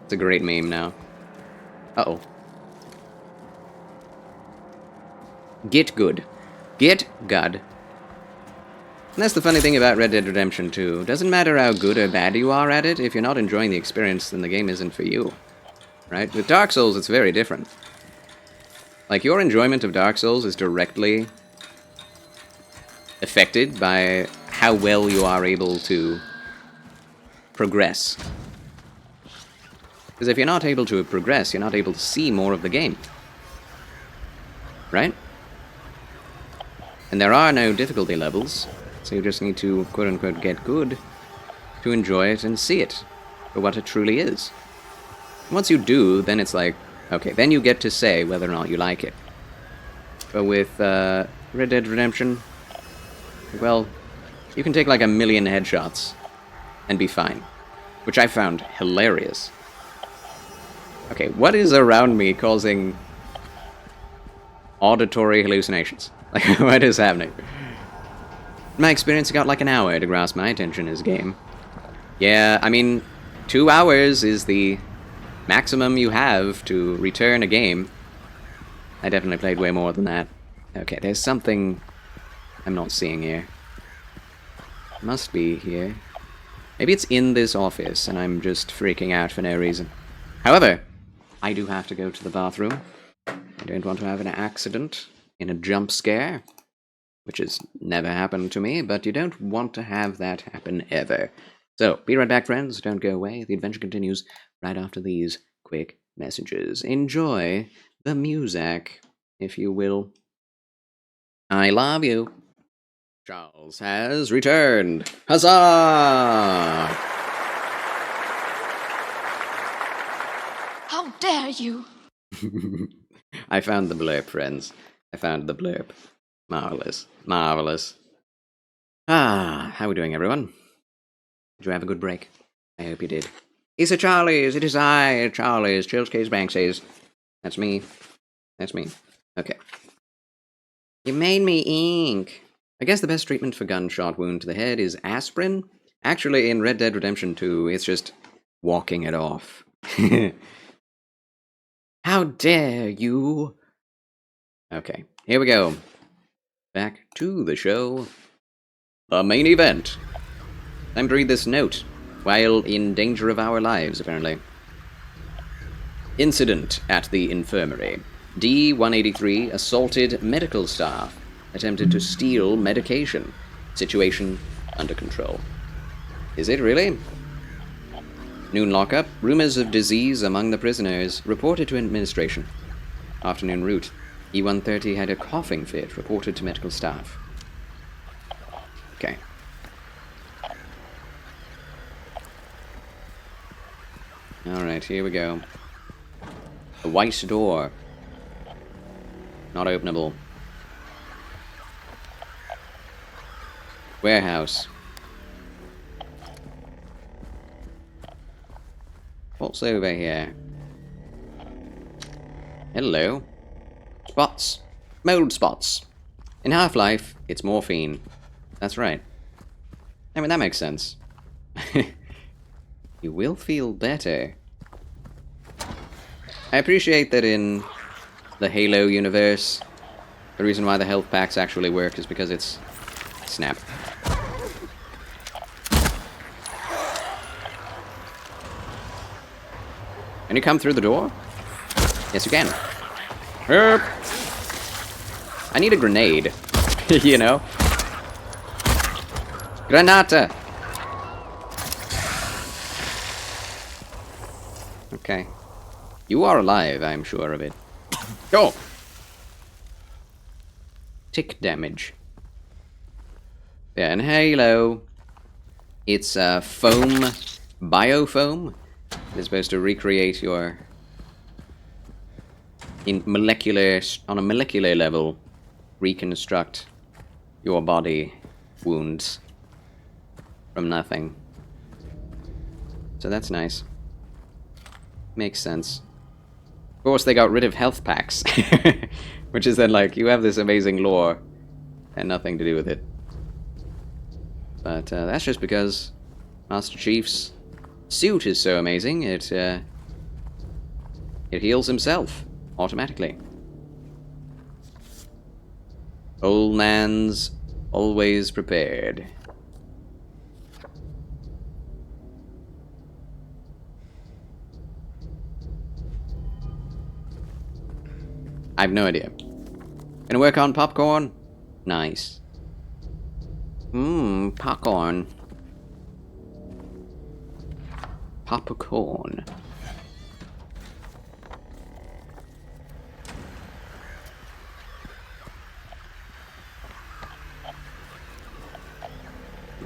It's a great meme now. Uh-oh. Get good. Get good. And that's the funny thing about Red Dead Redemption 2. It doesn't matter how good or bad you are at it, if you're not enjoying the experience, then the game isn't for you. Right? With Dark Souls, it's very different. Like, your enjoyment of Dark Souls is directly affected by how well you are able to progress. Because if you're not able to progress, you're not able to see more of the game. Right? And there are no difficulty levels, so you just need to, quote-unquote, get good to enjoy it and see it for what it truly is. Once you do, then it's like, okay, then you get to say whether or not you like it. But with Red Dead Redemption, well, you can take like 1 million headshots and be fine. Which I found hilarious. Okay, what is around me causing auditory hallucinations? Like, what is happening? In my experience, it got like an hour to grasp my attention in this game. Yeah, I mean, 2 hours is the maximum you have to return a game. I definitely played way more than that. Okay, there's something I'm not seeing here. Must be here. Maybe it's in this office, and I'm just freaking out for no reason. However, I do have to go to the bathroom. I don't want to have an accident in a jump scare, which has never happened to me, but you don't want to have that happen ever. So, be right back, friends. Don't go away. The adventure continues right after these quick messages. Enjoy the music, if you will. I love you. Charles has returned. Huzzah! How dare you? I found the blurb, friends. I found the blurb. Marvelous. Marvelous. Ah, how are we doing, everyone? Did you have a good break? I hope you did. It's a Charlie's. It is I, Charlie's. Chills Case Banksies. That's me. That's me. Okay. You made me ink. I guess the best treatment for gunshot wound to the head is aspirin. Actually, in Red Dead Redemption 2, it's just walking it off. How dare you? Okay, here we go. Back to the show. The main event. Time to read this note. while in danger of our lives, apparently. Incident at the infirmary. D-183 assaulted medical staff, attempted to steal medication. Situation under control. Is it really? Noon lockup. Rumors of disease among the prisoners reported to administration. Afternoon route. E-130 had a coughing fit reported to medical staff. Okay. Alright, here we go. A white door. Not openable. Warehouse. What's over here? Hello. Spots. Mold spots. In Half-Life, it's morphine. That's right. I mean, that makes sense. You will feel better. I appreciate that in the Halo universe, the reason why the health packs actually work is because it's... Snap. Can you come through the door? Yes, you can. Herp! I need a grenade. You know? Granata! Okay. You are alive, I'm sure of it. Go! Tick damage. Yeah, and Halo. It's foam, biofoam. It's supposed to recreate your... on a molecular level, reconstruct your body wounds from nothing. So that's nice. Makes sense. Of course, they got rid of health packs. Which is then like, you have this amazing lore and nothing to do with it. But that's just because Master Chief's suit is so amazing, it heals himself automatically. Old man's always prepared. I have no idea. Gonna work on popcorn? Nice. Popcorn. Popcorn.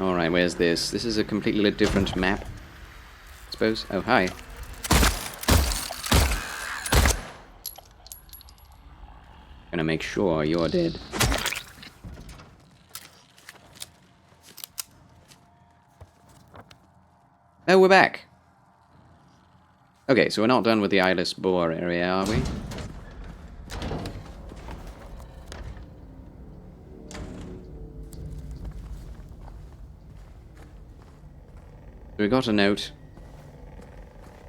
Alright, where's this? This is a completely different map, I suppose. Oh, hi. Gonna make sure you're dead. Oh, we're back. Okay, so we're not done with the eyeless boar area, are we? We got a note.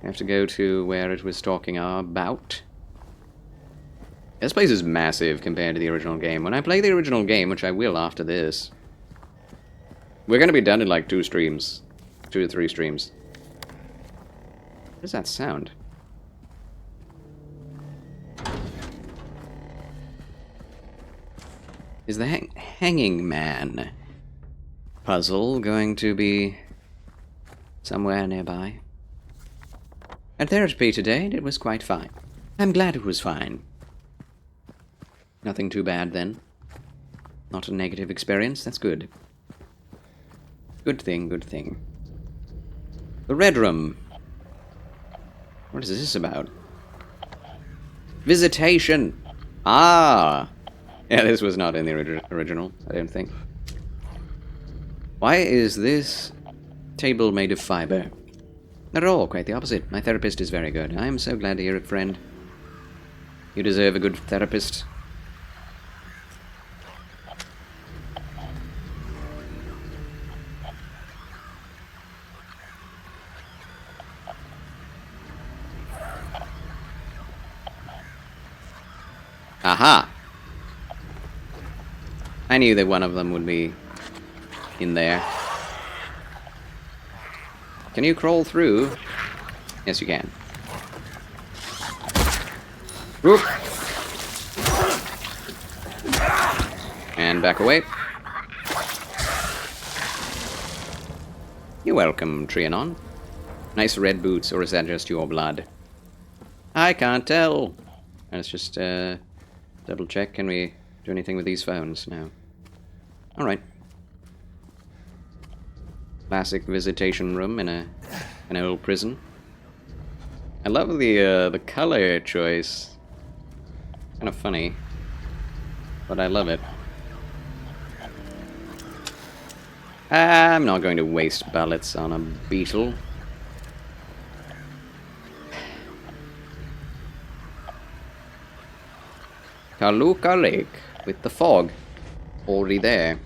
We have to go to where it was talking about. This place is massive compared to the original game. When I play the original game, which I will after this, we're going to be done in like 2 streams. 2 to 3 streams. What does that sound? Is the hanging man puzzle going to be somewhere nearby? At therapy today, it was quite fine. I'm glad it was fine. Nothing too bad then. Not a negative experience, that's good. Good thing, good thing. The Red Room. What is this about? Visitation! Ah! Yeah, this was not in the original, I don't think. Why is this table made of fiber? Not at all, quite the opposite. My therapist is very good. I am so glad to hear it, friend. You deserve a good therapist. Aha! I knew that one of them would be in there. Can you crawl through? Yes, you can. Whoop. And back away. You're welcome, Trianon. Nice red boots, or is that just your blood? I can't tell. Let's just double check. Can we do anything with these phones? No. Alright. Classic visitation room in an old prison. I love the color choice. Kind of funny, but I love it. I'm not going to waste bullets on a beetle. Kaluka Lake with the fog already there.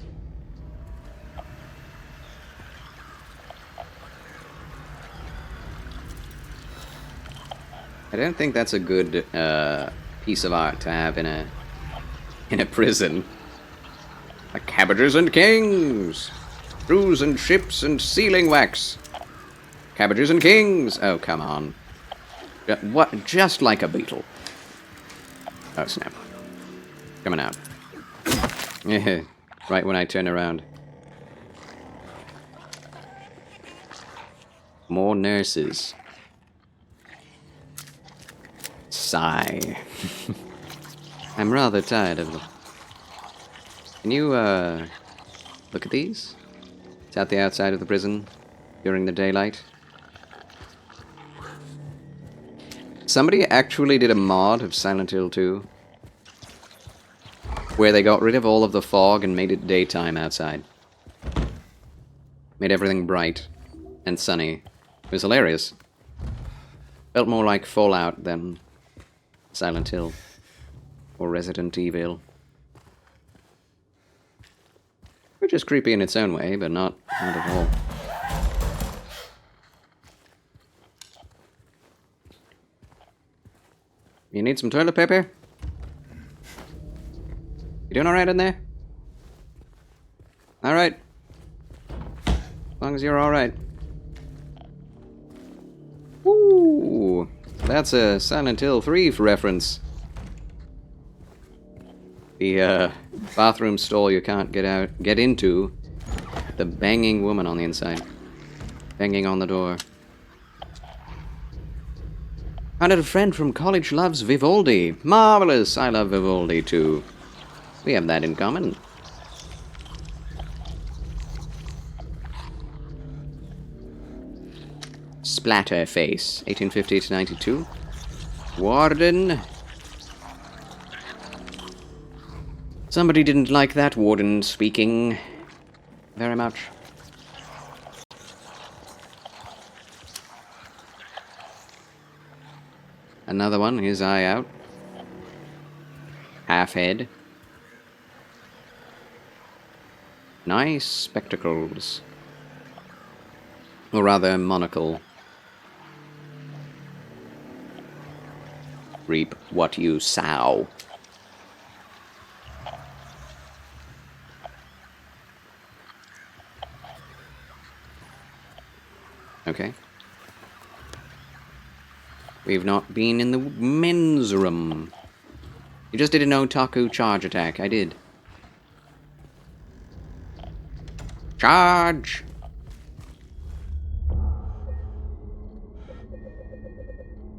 I don't think that's a good piece of art to have in a prison. Like cabbages and kings, crews and ships and sealing wax. Cabbages and kings. Oh, come on. What? Just like a beetle. Oh snap! Coming out. Yeah, right when I turn around. More nurses. Sigh. I'm rather tired of them. Can you, look at these? It's at the outside of the prison during the daylight. Somebody actually did a mod of Silent Hill 2 where they got rid of all of the fog and made it daytime outside. Made everything bright and sunny. It was hilarious. Felt more like Fallout than Silent Hill or Resident Evil. Which is creepy in its own way, but not at all. You need some toilet paper? You doing alright in there? Alright. As long as you're alright. Ooh, that's a Silent Hill 3 reference. The bathroom stall you can't get into. The banging woman on the inside. Banging on the door. And a friend from college loves Vivaldi. Marvelous! I love Vivaldi too. We have that in common. Splatterface, 1850 to 92. Warden. Somebody didn't like that warden speaking very much. Another one, his eye out. Half head. Nice spectacles. Or rather, monocle. Reap what you sow. Okay. We've not been in the men's room. You just did an otaku charge attack. I did. Charge!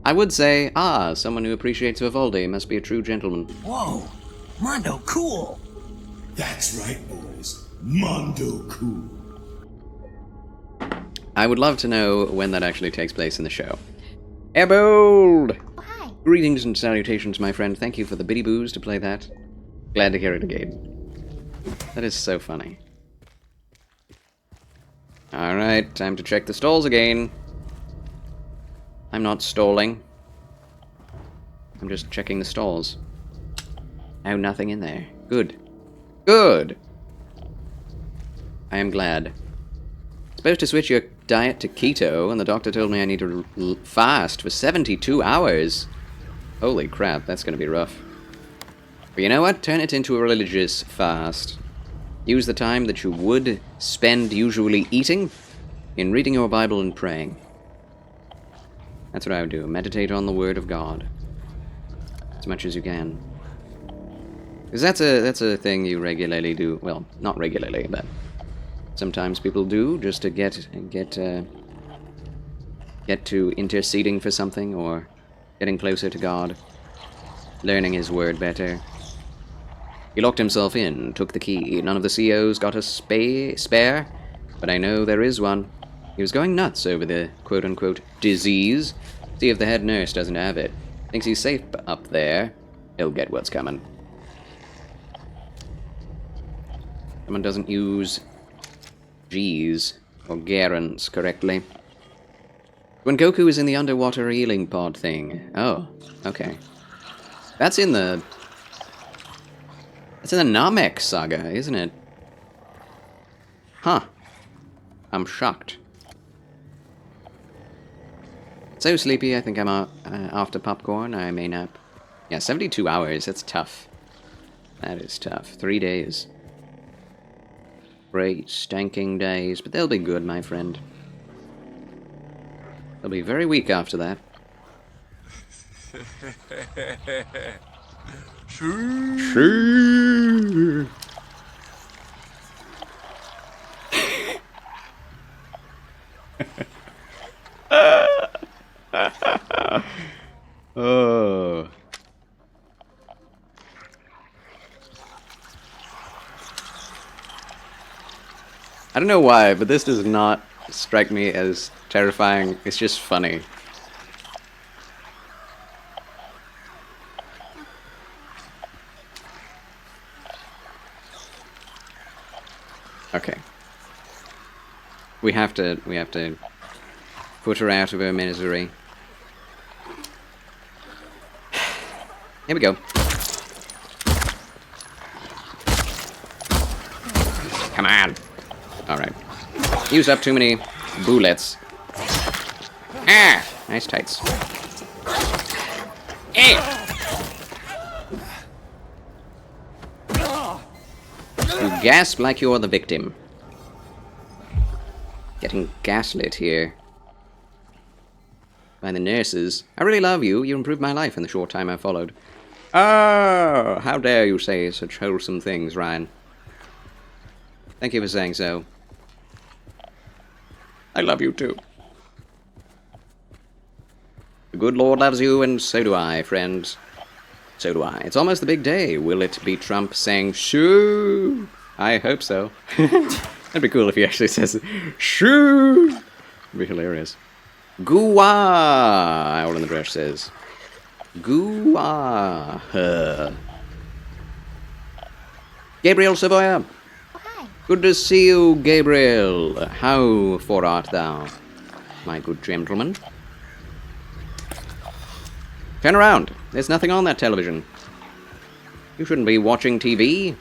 I would say, someone who appreciates Vivaldi must be a true gentleman. Whoa! Mondo cool! That's right, boys. Mondo cool. I would love to know when that actually takes place in the show. Ebold! Oh, hi. Greetings and salutations, my friend. Thank you for the biddy boos to play that. Glad to hear it again. That is so funny. Alright, time to check the stalls again. I'm not stalling. I'm just checking the stalls. Oh, nothing in there. Good. Good! I am glad. Supposed to switch your diet to keto, and the doctor told me I need to fast for 72 hours. Holy crap, that's gonna be rough. But you know what? Turn it into a religious fast. Use the time that you would spend usually eating in reading your Bible and praying. That's what I would do. Meditate on the Word of God. As much as you can. Because that's a thing you regularly do. Well, not regularly, but sometimes people do, just to get to interceding for something, or getting closer to God. Learning His Word better. He locked himself in, took the key. None of the COs got a spare, but I know there is one. He was going nuts over the quote-unquote disease. See if the head nurse doesn't have it. Thinks he's safe up there. He'll get what's coming. Someone doesn't use G's or Garants correctly. When Goku is in the underwater healing pod thing. Oh, okay. That's in the Namek saga, isn't it? Huh. I'm shocked. So sleepy, I think I'm after popcorn. I may nap. Yeah, 72 hours, that's tough. That is tough. 3 days. Great, stanking days, but they'll be good, my friend. They'll be very weak after that. Shoo. Oh. I don't know why, but this does not strike me as terrifying. It's just funny. Okay. We have to put her out of her misery. Here we go. Come on. Alright. Use up too many bullets. Ah! Nice tights. Eh! You gasp like you're the victim. Getting gaslit here. By the nurses. I really love you. You improved my life in the short time I followed. Oh! How dare you say such wholesome things, Ryan. Thank you for saying so. I love you too. The good Lord loves you, and so do I, friends. So do I. It's almost the big day. Will it be Trump saying shoo? I hope so. That'd be cool if he actually says shoo. It'd be hilarious. Goo-wah, Owl in the Brush says. Goo-wah. Gabriel Savoya. Hi. Good to see you, Gabriel. How for art thou, my good gentleman? Turn around. There's nothing on that television. You shouldn't be watching TV.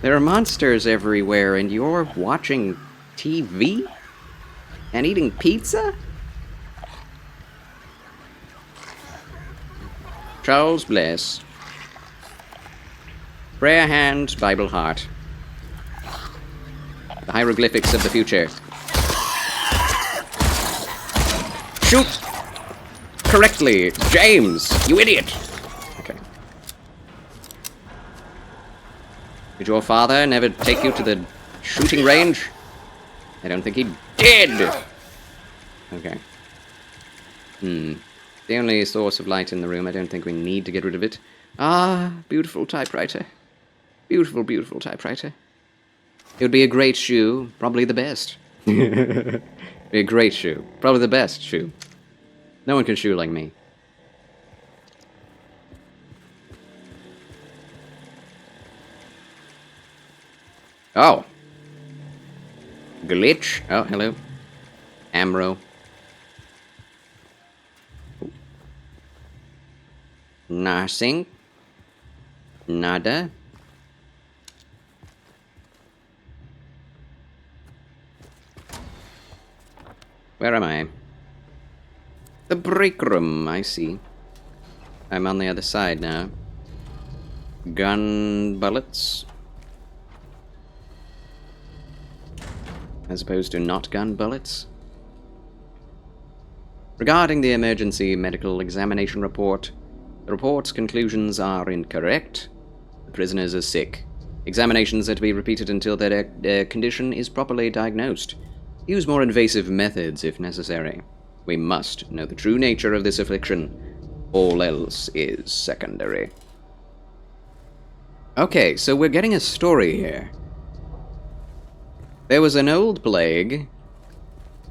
There are monsters everywhere, and you're watching TV? And eating pizza? Charles Bless. Prayer hands, Bible heart. The hieroglyphics of the future. Shoot! Correctly, James, you idiot! Okay. Did your father never take you to the shooting range? I don't think he did! Okay. The only source of light in the room, I don't think we need to get rid of it. Ah, beautiful typewriter. Beautiful, beautiful typewriter. It would be a great shoe, probably the best. Be a great shoe, probably the best shoe. No one can shoe like me. Oh. Glitch. Oh, hello. Amro. Nothing. Nada. Where am I? The break room, I see. I'm on the other side now. Gun bullets. as opposed to not gun bullets. Regarding the emergency medical examination report, the report's conclusions are incorrect. The prisoners are sick. Examinations are to be repeated until their condition is properly diagnosed. Use more invasive methods if necessary. We must know the true nature of this affliction. All else is secondary. Okay, so we're getting a story here. There was an old plague,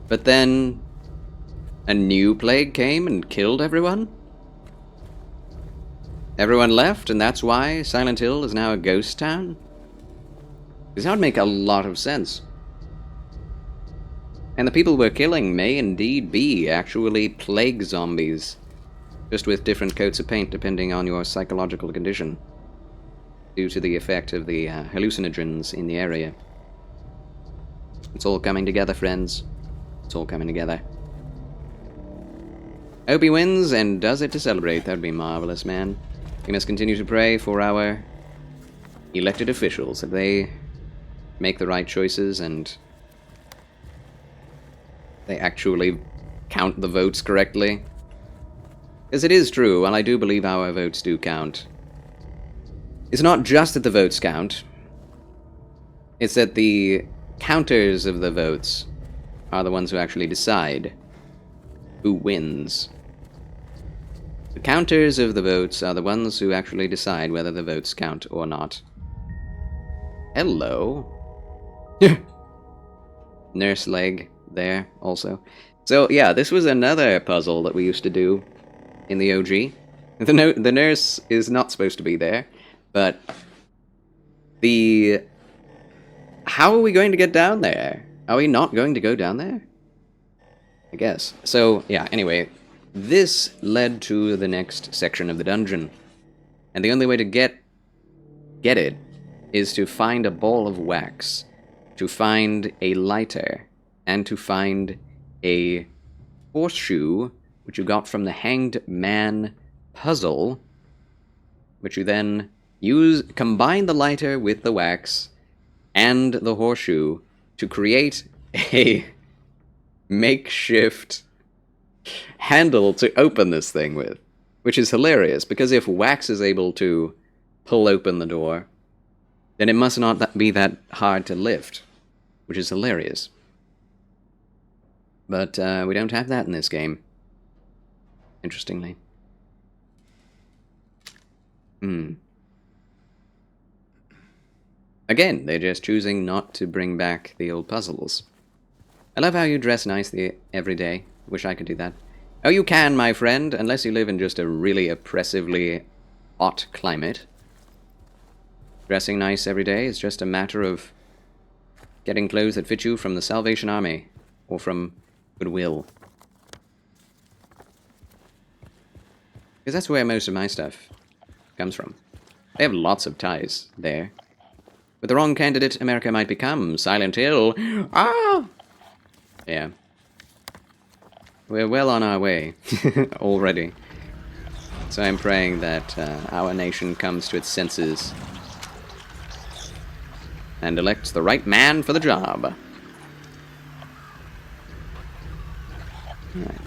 but then a new plague came and killed everyone? Everyone left, and that's why Silent Hill is now a ghost town? Because that would make a lot of sense. And the people we're killing may indeed be actually plague zombies, just with different coats of paint depending on your psychological condition, due to the effect of the hallucinogens in the area. It's all coming together, friends. It's all coming together. Hope he wins and does it to celebrate. That would be marvelous, man. We must continue to pray for our elected officials, that they make the right choices and they actually count the votes correctly. Because it is true, while I do believe our votes do count, it's not just that the votes count, it's that the counters of the votes are the ones who actually decide who wins. The counters of the votes are the ones who actually decide whether the votes count or not. Hello. Nurse leg there also. So yeah, this was another puzzle that we used to do in the OG. The nurse is not supposed to be there, but how are we going to get down there? Are we not going to go down there? I guess. So yeah, anyway, this led to the next section of the dungeon. And the only way to get it is to find a ball of wax, to find a lighter, and to find a horseshoe, which you got from the Hanged Man puzzle, which you then combine the lighter with the wax and the horseshoe to create a makeshift handle to open this thing with, which is hilarious, because if wax is able to pull open the door, then it must not be that hard to lift, which is hilarious. But we don't have that in this game, interestingly. Again, they're just choosing not to bring back the old puzzles. I love how you dress nicely every day. Wish I could do that. Oh, you can, my friend, unless you live in just a really oppressively hot climate. Dressing nice every day is just a matter of getting clothes that fit you from the Salvation Army, or from Goodwill. Because that's where most of my stuff comes from. They have lots of ties there. With the wrong candidate, America might become Silent Hill. Ah! Yeah. We're well on our way already. So I'm praying that our nation comes to its senses and elects the right man for the job. Alright.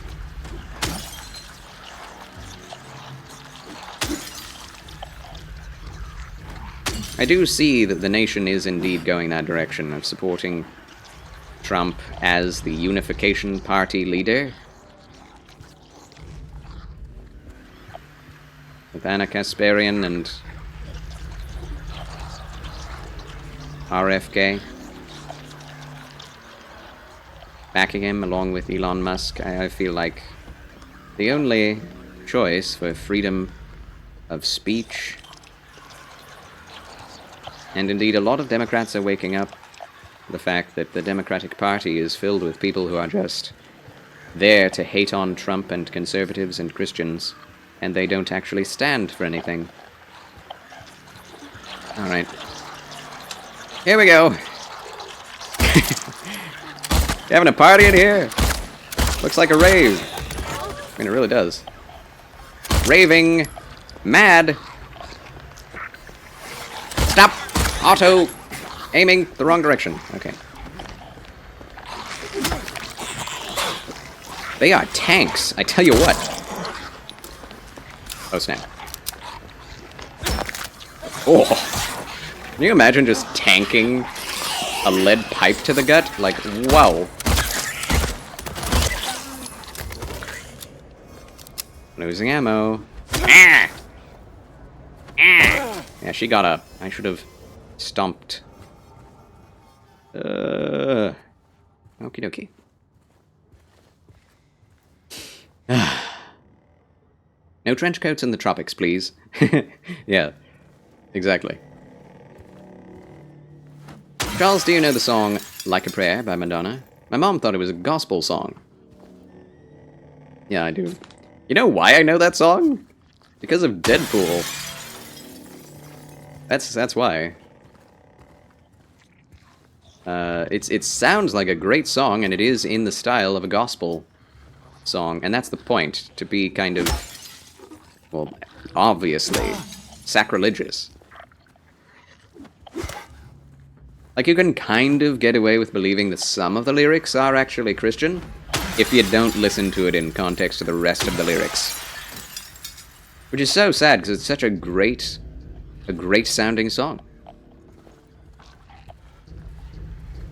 I do see that the nation is indeed going that direction of supporting Trump as the Unification Party leader. With Anna Kasparian and RFK backing him along with Elon Musk. I feel like the only choice for freedom of speech, and indeed a lot of Democrats are waking up to the fact that the Democratic Party is filled with people who are just there to hate on Trump and conservatives and Christians, and they don't actually stand for anything. Alright. Here we go. You having a party in here? Looks like a rave. I mean, it really does. Raving. Mad. Stop. Auto. Aiming the wrong direction. Okay. They are tanks, I tell you what. Oh, snap. Oh. Can you imagine just tanking a lead pipe to the gut? Like, wow. Losing ammo. Ah! Ah! Yeah, she got up. I should have stomped. Okie dokie. No trench coats in the tropics, please. Yeah, exactly. Charles, do you know the song Like a Prayer by Madonna? My mom thought it was a gospel song. Yeah, I do. You know why I know that song? Because of Deadpool. That's why. It sounds like a great song, and it is in the style of a gospel song, and that's the point, to be kind of, well, obviously sacrilegious. Like, you can kind of get away with believing that some of the lyrics are actually Christian, if you don't listen to it in context to the rest of the lyrics. Which is so sad, because it's such a great sounding song.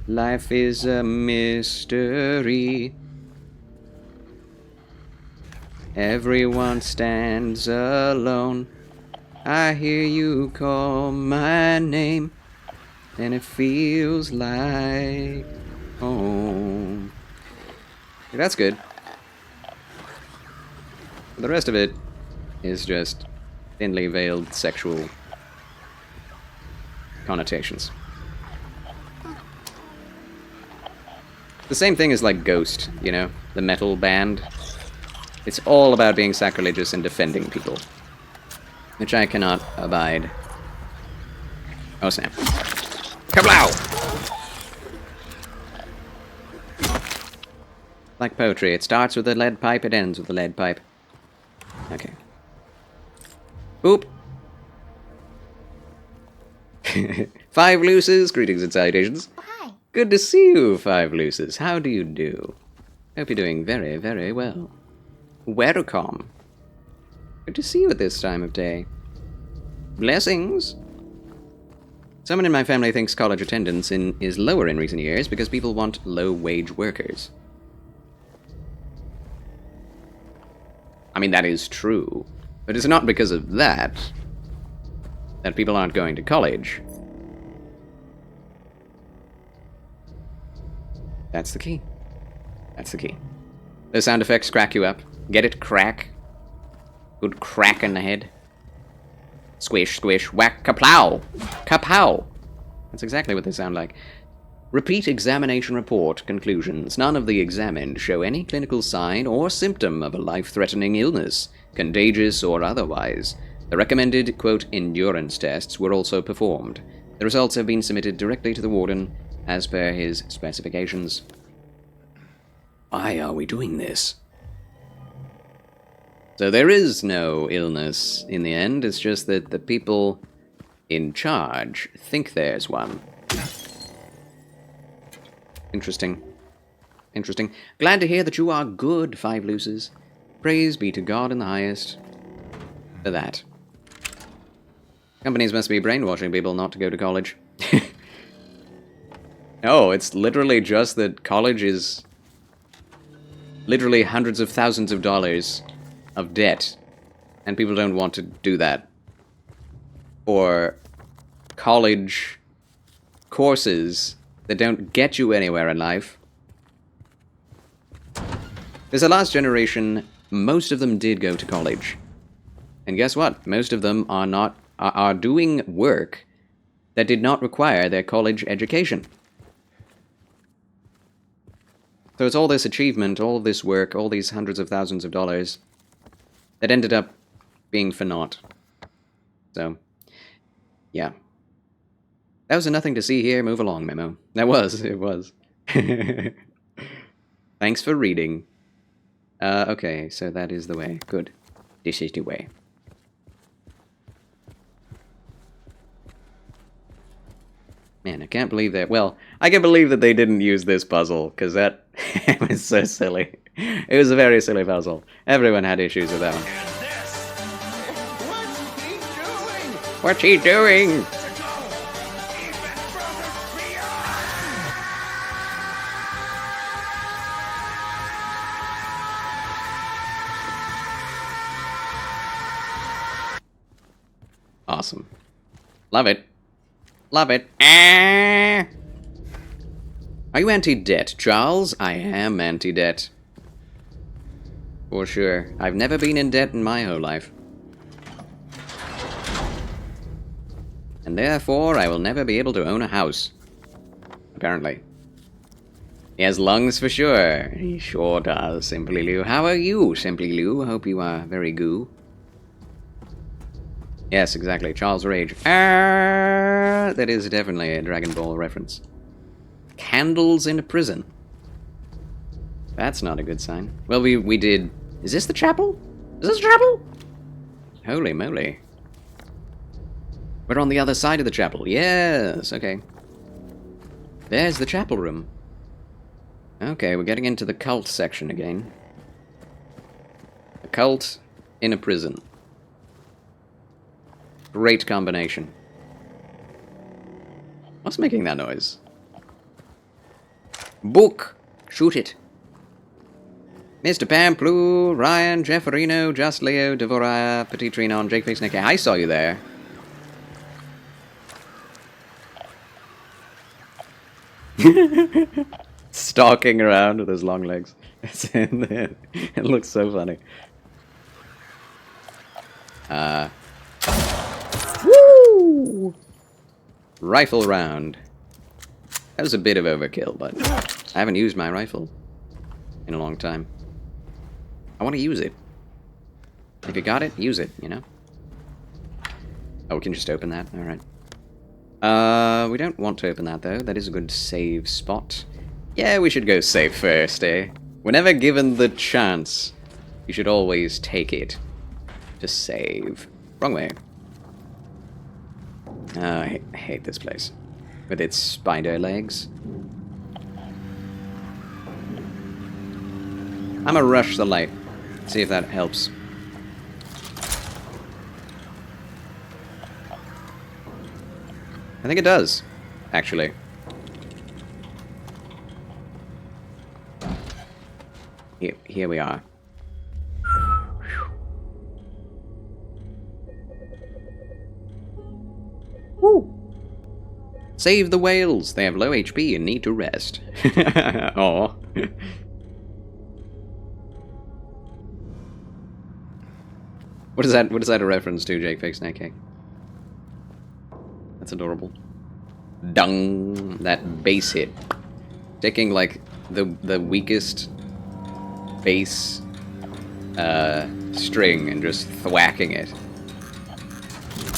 Life is a mystery. Everyone stands alone. I hear you call my name, and it feels like home. That's good. The rest of it is just thinly veiled sexual connotations. The same thing as like Ghost, you know, the metal band. It's all about being sacrilegious and defending people, which I cannot abide. Oh snap. Kablow! Like poetry, it starts with a lead pipe, it ends with a lead pipe. Okay. Boop! 5 Looses, greetings and salutations. Oh, hi. Good to see you, 5 Looses. How do you do? Hope you're doing very, very well. Welcome. Good to see you at this time of day. Blessings. Someone in my family thinks college attendance is lower in recent years because people want low-wage workers. I mean, that is true. But it's not because of that people aren't going to college. That's the key. That's the key. Those sound effects crack you up. Get it? Crack. Good crack in the head. Squish, squish, whack, kaplow! Kapow! That's exactly what they sound like. Repeat examination report conclusions. None of the examined show any clinical sign or symptom of a life-threatening illness, contagious or otherwise. The recommended, quote, endurance tests were also performed. The results have been submitted directly to the warden as per his specifications. Why are we doing this? So there is no illness in the end, it's just that the people in charge think there's one. Interesting. Interesting. Glad to hear that you are good, 5 Looses. Praise be to God in the highest for that. Companies must be brainwashing people not to go to college. No, it's literally just that college is literally hundreds of thousands of dollars of debt, and people don't want to do that. Or college courses that don't get you anywhere in life. There's a last generation, most of them did go to college. And guess what? Most of them are doing work that did not require their college education. So it's all this achievement, all this work, all these hundreds of thousands of dollars that ended up being for naught. So, yeah. That was a nothing to see here, move along memo. That was, it was. Thanks for reading. Okay, so that is the way. Good. This is the way. Man, I can't believe that. Well, I can believe that they didn't use this puzzle, because that was so silly. It was a very silly puzzle. Everyone had issues with that one. What's he doing? Awesome. Love it. Love it. Ah! Are you anti-debt, Charles? I am anti-debt. For sure. I've never been in debt in my whole life. And therefore, I will never be able to own a house. Apparently. He has lungs for sure. He sure does, Simply Lou. How are you, Simply Lou? Hope you are very goo. Yes, exactly. Charles Rage. Ah, that is definitely a Dragon Ball reference. Candles in a prison. That's not a good sign. Well, we did... Is this the chapel? Is this the chapel? Holy moly. We're on the other side of the chapel. Yes, okay. There's the chapel room. Okay, we're getting into the cult section again. A cult in a prison. Great combination. What's making that noise? Book! Shoot it. Mr. Pamplu, Ryan, Jefferino, Just Leo, Devorah, Petit Trinon, Jake Face Nick. I saw you there. Stalking around with his long legs. It looks so funny. Woo! Rifle round. That was a bit of overkill, but I haven't used my rifle in a long time. I want to use it. If you got it, use it, you know? Oh, we can just open that. Alright. We don't want to open that, though. That is a good save spot. Yeah, we should go save first, eh? Whenever given the chance, you should always take it to save. Wrong way. I hate this place. With its spider legs. I'm gonna rush the light. See if that helps. I think it does, actually. Here we are. Woo! Save the whales. They have low HP and need to rest. Aw. What is that a reference to, Jake Fake Snake Cake? That's adorable. Dung! That bass hit. Taking like the weakest bass string and just thwacking it.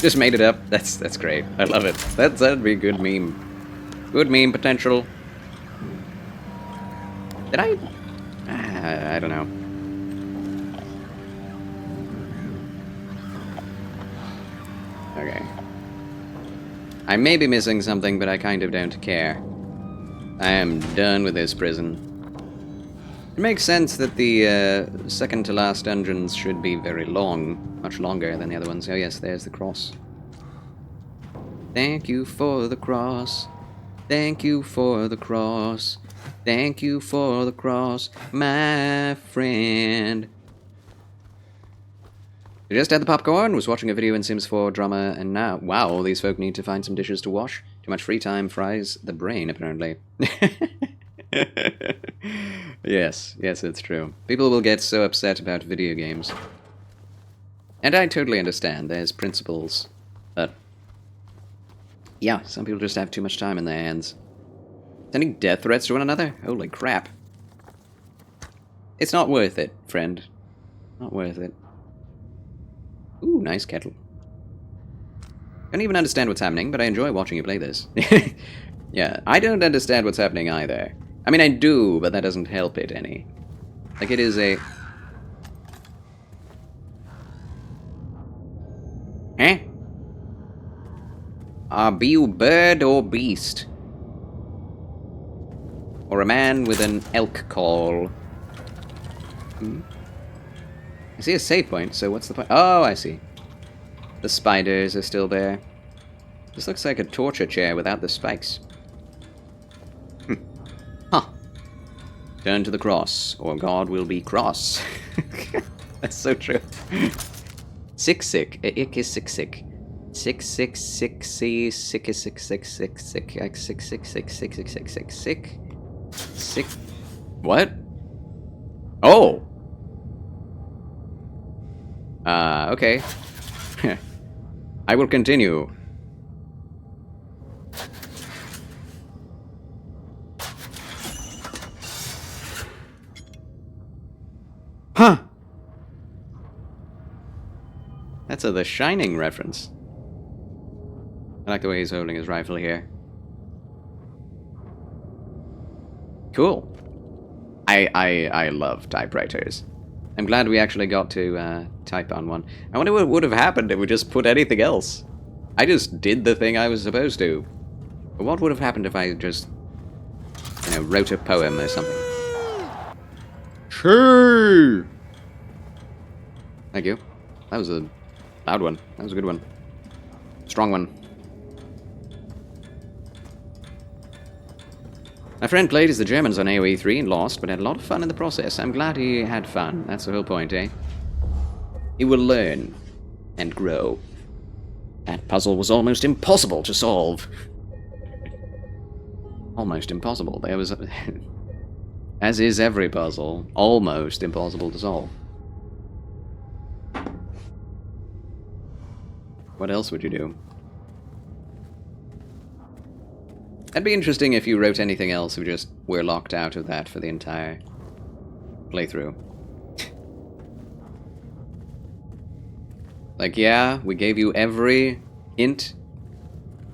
Just made it up. That's great. I love it. That'd be a good meme. Good meme potential. Did I? I don't know. Okay. I may be missing something, but I kind of don't care. I am done with this prison. It makes sense that the second to last dungeons should be very long. Much longer than the other ones. Oh yes, there's the cross. Thank you for the cross. Thank you for the cross. Thank you for the cross, my friend. I just had the popcorn, was watching a video in Sims 4 drama, and now, wow, all these folk need to find some dishes to wash. Too much free time fries the brain, apparently. Yes, it's true. People will get so upset about video games. And I totally understand, there's principles, but... yeah, some people just have too much time in their hands. Sending death threats to one another? Holy crap. It's not worth it, friend. Not worth it. Ooh, nice kettle. Don't even understand what's happening, but I enjoy watching you play this. Yeah, I don't understand what's happening either. I mean, I do, but that doesn't help it any. Like, it is a... eh? Be you bird or beast? Or a man with an elk call? I see a save point, so what's the point? Oh, I see. The spiders are still there. This looks like a torture chair without the spikes. Huh. Turn to the cross, or God will be cross. That's so true. Sick. Ick is sick. Sick. Sick. What? Oh! Okay. I will continue. Huh! That's a The Shining reference. I like the way he's holding his rifle here. Cool. I love typewriters. I'm glad we actually got to type on one. I wonder what would have happened if we just put anything else. I just did the thing I was supposed to. But what would have happened if I just, wrote a poem or something? Sure. Thank you. That was a loud one. That was a good one. Strong one. My friend played as the Germans on AoE 3 and lost, but had a lot of fun in the process. I'm glad he had fun. That's the whole point, eh? He will learn and grow. That puzzle was almost impossible to solve. Almost impossible. There was a... As is every puzzle, almost impossible to solve. What else would you do? That'd be interesting if you wrote anything else, if you just were locked out of that for the entire playthrough. Like, yeah, we gave you every hint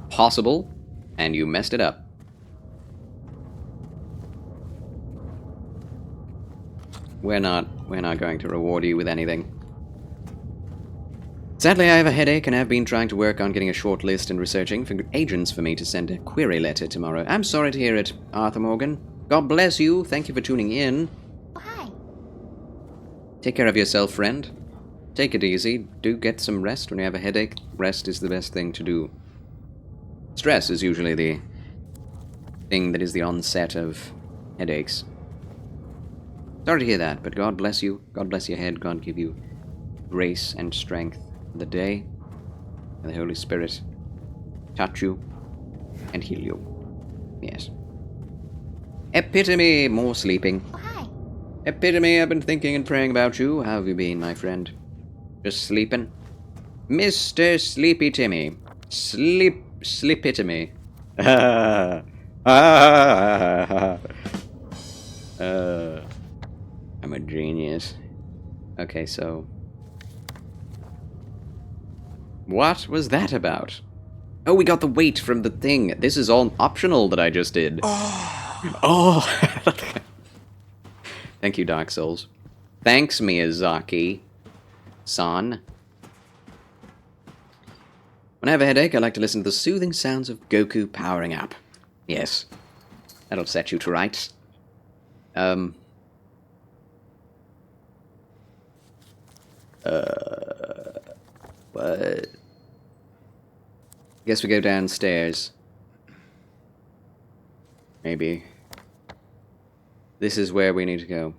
possible, and you messed it up. We're not going to reward you with anything. Sadly, I have a headache and have been trying to work on getting a short list and researching for agents for me to send a query letter tomorrow. I'm sorry to hear it, Arthur Morgan. God bless you. Thank you for tuning in. Oh, hi. Take care of yourself, friend. Take it easy. Do get some rest when you have a headache. Rest is the best thing to do. Stress is usually the thing that is the onset of headaches. Sorry to hear that, but God bless you. God bless your head. God give you grace and strength for the day. And the Holy Spirit touch you and heal you. Yes. Epitome, more sleeping. Oh, hi. Epitome, I've been thinking and praying about you. How have you been, my friend? Just sleeping? Mr. Sleepy Timmy. Sleepitome. I'm a genius. Okay, so... What was that about? Oh, we got the weight from the thing. This is all optional that I just did. Oh! Thank you, Dark Souls. Thanks, Miyazaki-san. When I have a headache, I like to listen to the soothing sounds of Goku powering up. Yes. That'll set you to rights. What? Guess we go downstairs. Maybe. This is where we need to go.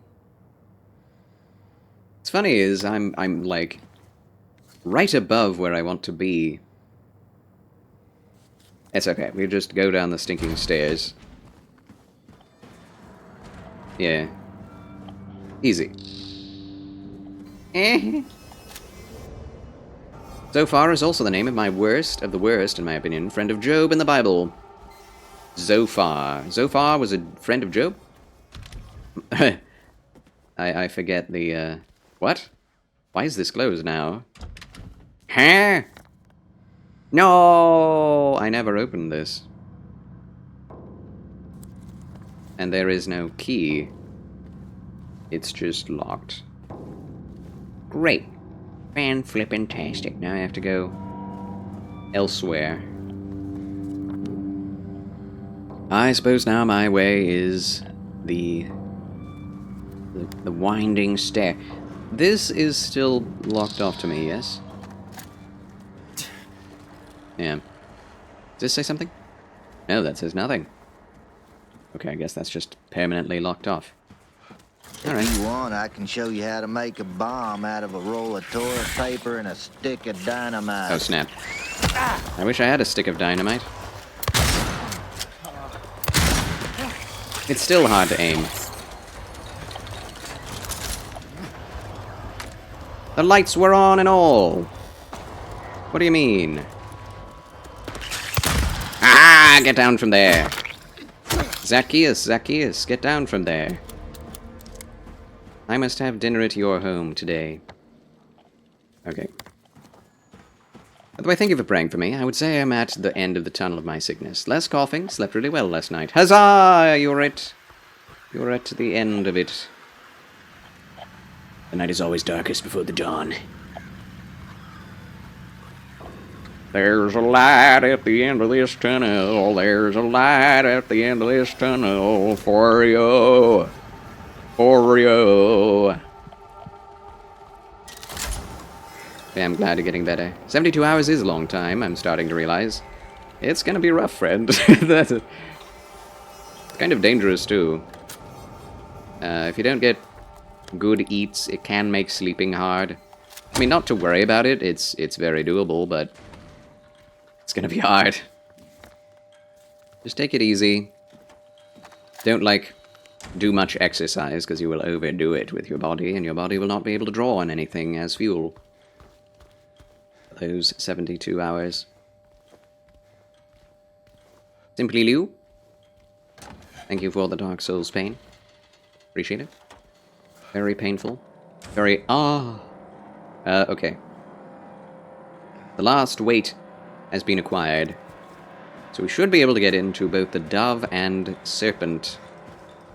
What's funny is I'm like right above where I want to be. It's okay. We just go down the stinking stairs. Yeah. Easy. Zophar is also the name of my worst of the worst, in my opinion, friend of Job in the Bible. Zophar. Zophar was a friend of Job? I forget the, what? Why is this closed now? Huh? No! I never opened this. And there is no key. It's just locked. Great. Fan-flippin-tastic. Now I have to go elsewhere. I suppose now my way is the The winding stair. This is still locked off to me, yes? Yeah. Does this say something? No, that says nothing. Okay, I guess that's just permanently locked off. Alright. If you want, I can show you how to make a bomb out of a roll of toilet paper and a stick of dynamite. Oh, snap. I wish I had a stick of dynamite. It's still hard to aim. The lights were on and all! What do you mean? Ah! Get down from there! Zacchaeus, get down from there. I must have dinner at your home today. Okay. By the way, thank you for praying for me. I would say I'm at the end of the tunnel of my sickness. Less coughing, slept really well last night. Huzzah! You're at the end of it. The night is always darkest before the dawn. There's a light at the end of this tunnel. There's a light at the end of this tunnel for you. For you. Yeah, I'm glad you're getting better. 72 hours is a long time, I'm starting to realize. It's gonna be rough, friend. That's kind of dangerous, too. If you don't get good eats, it can make sleeping hard. I mean, not to worry about it, it's very doable, but it's gonna be hard. Just take it easy. Don't, like, do much exercise, because you will overdo it with your body, and your body will not be able to draw on anything as fuel. Those 72 hours. Simply Liu, thank you for the Dark Souls pain. Appreciate it. Very painful. Very... okay. The last weight has been acquired. So we should be able to get into both the Dove and Serpent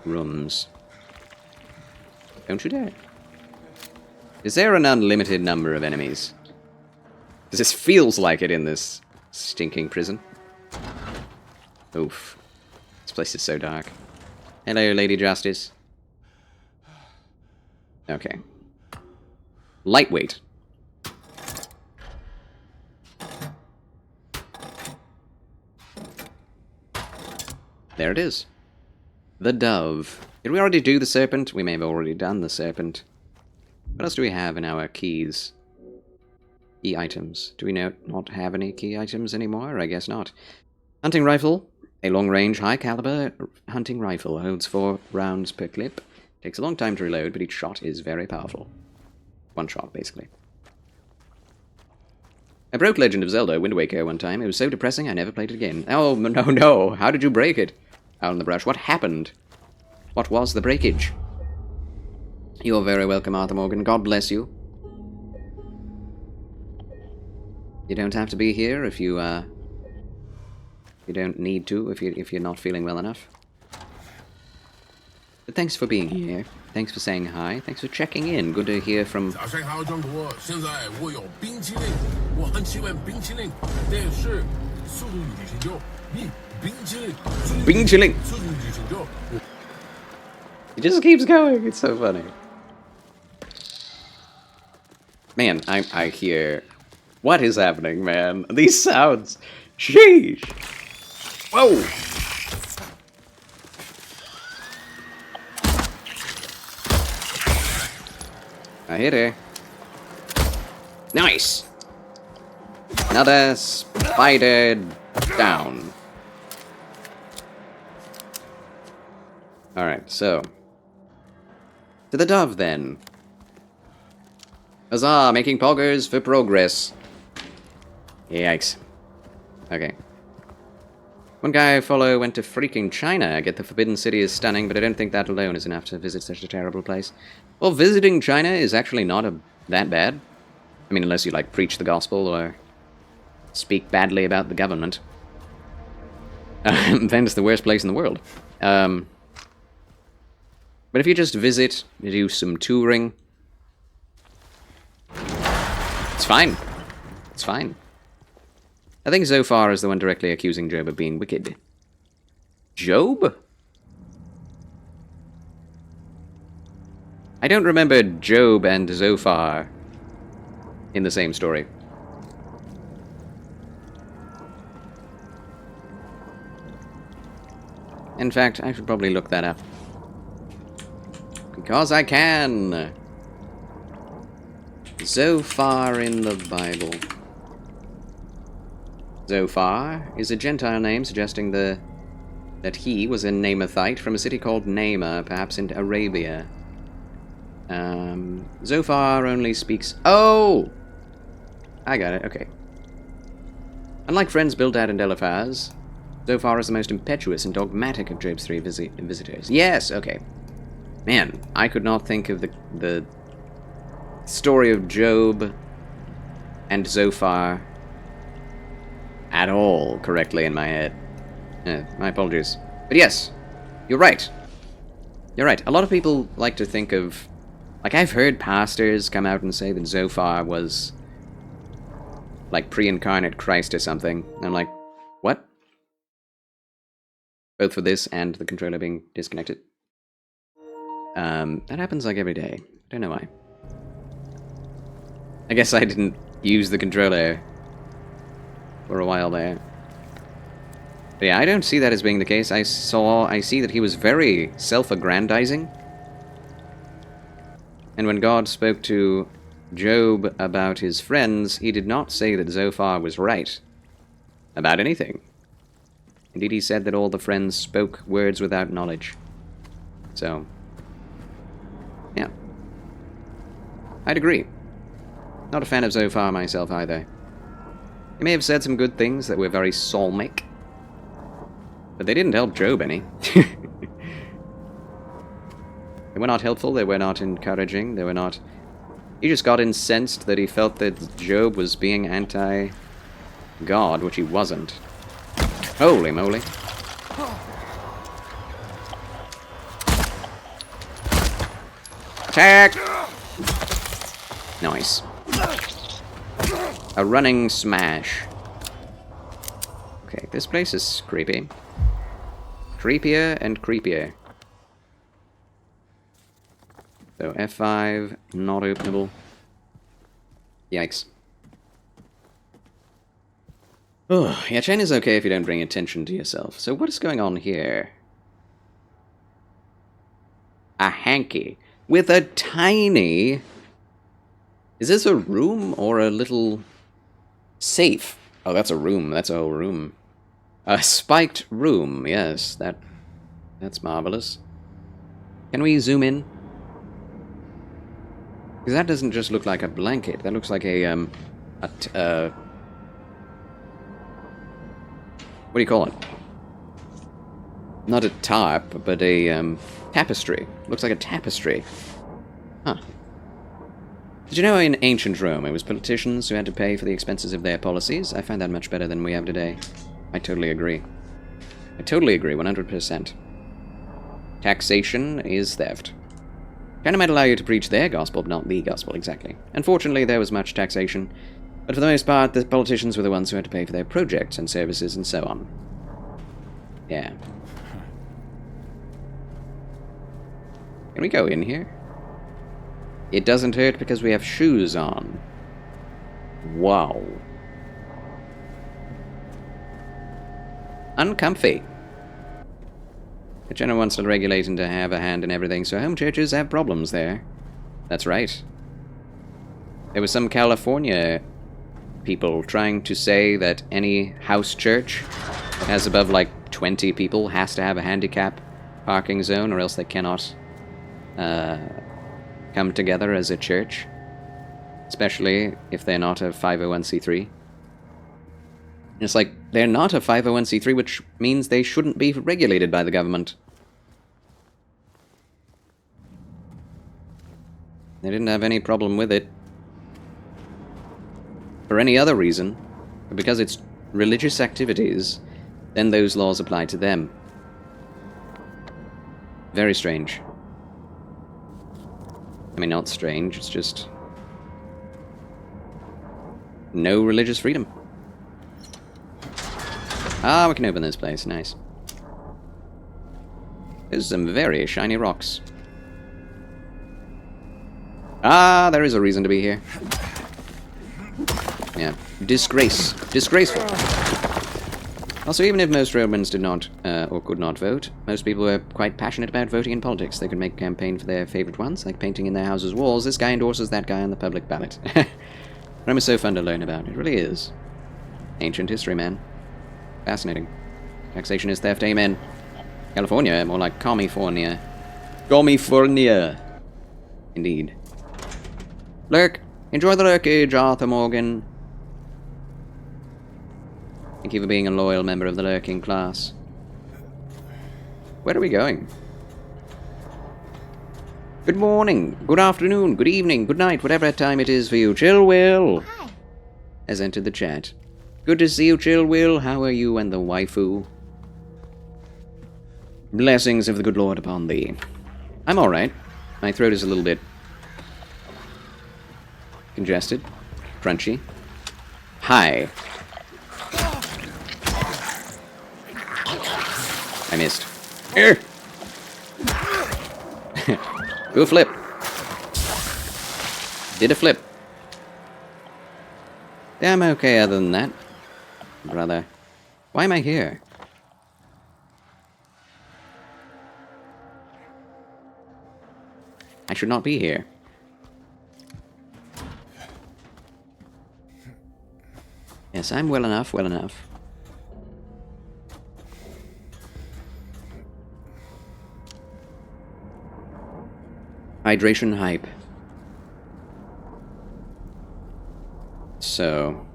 rooms. Don't you dare. Is there an unlimited number of enemies? Because this feels like it in this stinking prison. Oof. This place is so dark. Hello, Lady Justice. Okay. Lightweight. There it is. The Dove. Did we already do the Serpent? We may have already done the Serpent. What else do we have in our keys? Key items. Do we not have any key items anymore? I guess not. Hunting rifle. A long-range, high-caliber hunting rifle. Holds 4 rounds per clip. Takes a long time to reload, but each shot is very powerful. One shot, basically. I broke Legend of Zelda Wind Waker one time. It was so depressing I never played it again. Oh, no. How did you break it? Out in the brush. What happened? What was the breakage? You're very welcome, Arthur Morgan. God bless you. You don't have to be here if you don't need to, if you're not feeling well enough. But thanks for being here. Thanks for saying hi. Thanks for checking in. Good to hear from... Bing chilling. It just keeps going. It's so funny. Man, I hear... What is happening, man? These sounds. Sheesh. Whoa. I hit her. Nice. Another spider down. Alright, so. To the Dove, then. Huzzah, making poggers for progress. Yikes. Okay. One guy I follow went to freaking China. I get the Forbidden City is stunning, but I don't think that alone is enough to visit such a terrible place. Well, visiting China is actually not that bad. I mean, unless you, like, preach the gospel or speak badly about the government. Then it's the worst place in the world. But if you just visit, you do some touring, it's fine. It's fine. I think so far as the one directly accusing Job of being wicked. Job? I don't remember Job and Zophar in the same story. In fact, I should probably look that up. Because I can! Zophar in the Bible. Zophar is a Gentile name suggesting that he was a Namathite from a city called Nama, perhaps in Arabia. Zophar only speaks... Oh! I got it, okay. Unlike friends Bildad and Eliphaz, Zophar is the most impetuous and dogmatic of Job's three visitors. Yes, okay. Man, I could not think of the story of Job and Zophar at all correctly in my head. My apologies. But yes, you're right. You're right. A lot of people like to think of... Like, I've heard pastors come out and say that Zophar was like pre-incarnate Christ or something. I'm like, what? Both for this and the controller being disconnected. That happens like every day. I don't know why. I guess I didn't use the controller for a while there. But yeah, I don't see that as being the case. I see that he was very self-aggrandizing. And when God spoke to Job about his friends, he did not say that Zophar was right about anything. Indeed, he said that all the friends spoke words without knowledge. So, yeah. I'd agree. Not a fan of Zophar myself either. He may have said some good things that were very psalmic, but they didn't help Job any. They were not helpful, they were not encouraging, they were not... He just got incensed that he felt that Job was being anti-God, which he wasn't. Holy moly. Attack! Nice. A running smash. Okay, this place is creepy. Creepier and creepier. So F5, not openable. Yikes. Oh, yeah, chain is okay if you don't bring attention to yourself. So what is going on here? A hanky with a tiny... Is this a room or a little safe? Oh, that's a room. That's a whole room. A spiked room. Yes, that's marvelous. Can we zoom in? Because that doesn't just look like a blanket. That looks like what do you call it? Not a tarp, but a tapestry. Looks like a tapestry. Huh. Did you know in ancient Rome it was politicians who had to pay for the expenses of their policies? I find that much better than we have today. I totally agree. I totally agree, 100%. Taxation is theft. China might allow you to preach their gospel, but not the gospel, exactly. Unfortunately, there was much taxation, but for the most part, the politicians were the ones who had to pay for their projects and services and so on. Yeah. Can we go in here? It doesn't hurt because we have shoes on. Wow. Uncomfy. The China wants to regulate and to have a hand in everything, so home churches have problems there. That's right. There was some California people trying to say that any house church that has above like 20 people has to have a handicap parking zone, or else they cannot come together as a church, especially if they're not a 501c3. It's like, they're not a 501c3, which means they shouldn't be regulated by the government. They didn't have any problem with it for any other reason, but because it's religious activities, then those laws apply to them. Very strange. I mean, not strange, it's just no religious freedom. Ah, we can open this place, nice. There's some very shiny rocks. Ah, there is a reason to be here. Yeah. Disgrace. Disgraceful. Also, even if most Romans did not, or could not vote, most people were quite passionate about voting in politics. They could make a campaign for their favorite ones, like painting in their houses' walls. This guy endorses that guy on the public ballot. Rome is so fun to learn about. It really is. Ancient history, man. Fascinating. Taxation is theft, amen. California, more like California. California. Indeed. Lurk. Enjoy the lurkage, Arthur Morgan. Thank you for being a loyal member of the lurking class. Where are we going? Good morning, good afternoon, good evening, good night, whatever time it is for you. Chill Will Hi. has entered the chat. Good to see you, Chill Will. How are you and the waifu? Blessings of the good Lord upon thee. I'm alright. My throat is a little bit congested, crunchy. Hi. I missed. Here. Do a flip. Did a flip. Yeah, I'm okay other than that. Brother. Why am I here? I should not be here. Yes, I'm well enough, well enough. Hydration hype. So,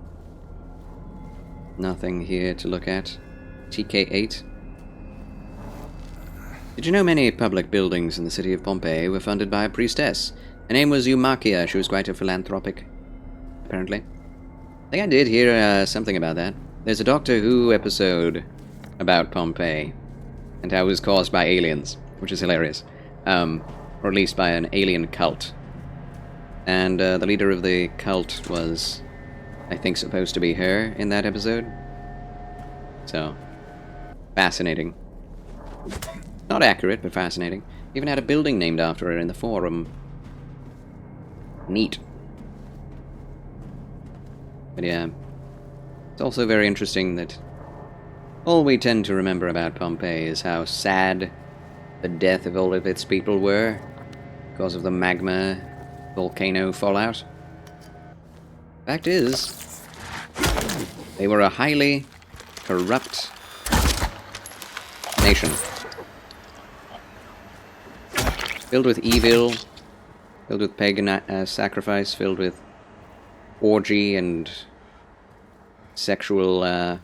nothing here to look at. TK8. Did you know many public buildings in the city of Pompeii were funded by a priestess? Her name was Eumachia. She was quite a philanthropic, apparently. I think I did hear something about that. There's a Doctor Who episode about Pompeii and how it was caused by aliens, which is hilarious. Or at least by an alien cult. And the leader of the cult was, I think, supposed to be her in that episode. So, fascinating. Not accurate, but fascinating. Even had a building named after her in the Forum. Neat. But yeah, it's also very interesting that all we tend to remember about Pompeii is how sad the death of all of its people were because of the magma volcano fallout. Fact is, they were a highly corrupt nation. Filled with evil, filled with pagan sacrifice, filled with orgy and sexual, I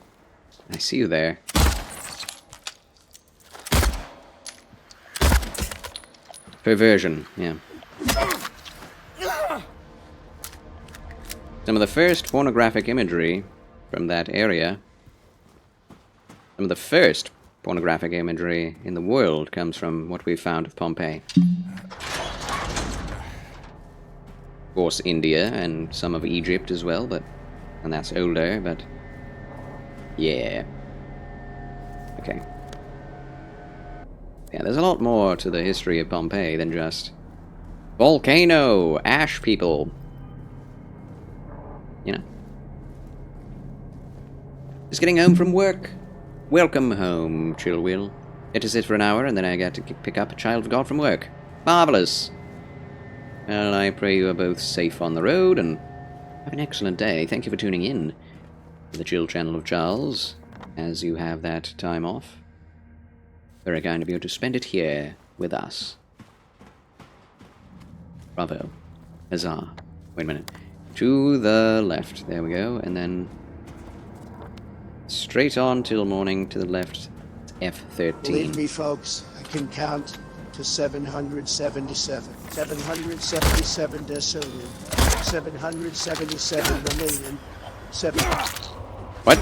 see you there. Perversion, yeah. Some of the first pornographic imagery from that area, some of the first pornographic imagery in the world comes from what we've found of Pompeii. Of course, India and some of Egypt as well, and that's older, but yeah. Okay. Yeah, there's a lot more to the history of Pompeii than just volcano, ash people. You know. Just getting home from work. Welcome home, Chill Will. Get to sit for an hour, and then I get to pick up a child of God from work. Marvelous. Well, I pray you are both safe on the road, and have an excellent day. Thank you for tuning in to the Chill Channel of Charles, as you have that time off. Very kind of you to spend it here with us. Bravo. Huzzah. Wait a minute. To the left. There we go. And then straight on till morning to the left. F13. Believe me, folks, I can count to 777. 777 decillion. 777 million. What?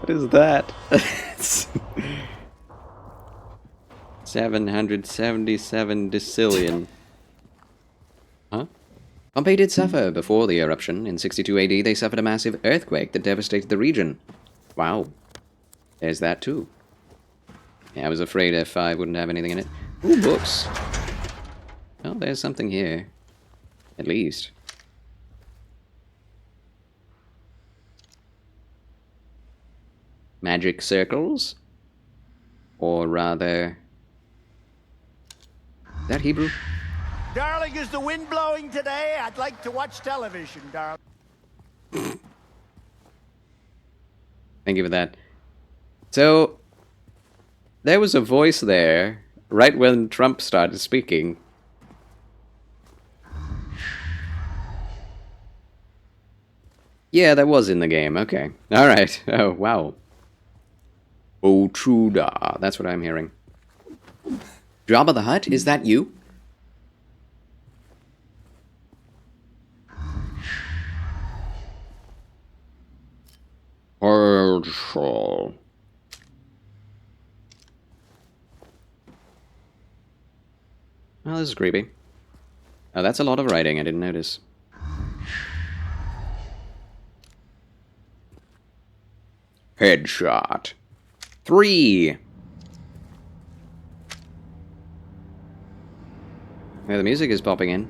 What is that? 777 decillion. Huh? Pompeii did suffer before the eruption. In 62 AD, they suffered a massive earthquake that devastated the region. Wow. There's that too. Yeah, I was afraid F5 wouldn't have anything in it. Ooh, books. Oh, there's something here. At least. Magic circles? Or rather... Is that Hebrew? Darling, is the wind blowing today? I'd like to watch television, darling. Thank you for that. So, there was a voice there right when Trump started speaking. Yeah, that was in the game. Okay. Alright. Oh, wow. Oh, Truda. That's what I'm hearing. Jabba the Hutt? Is that you? Well, this is creepy. Oh, that's a lot of writing. I didn't notice. Headshot. 3. Yeah, the music is popping in.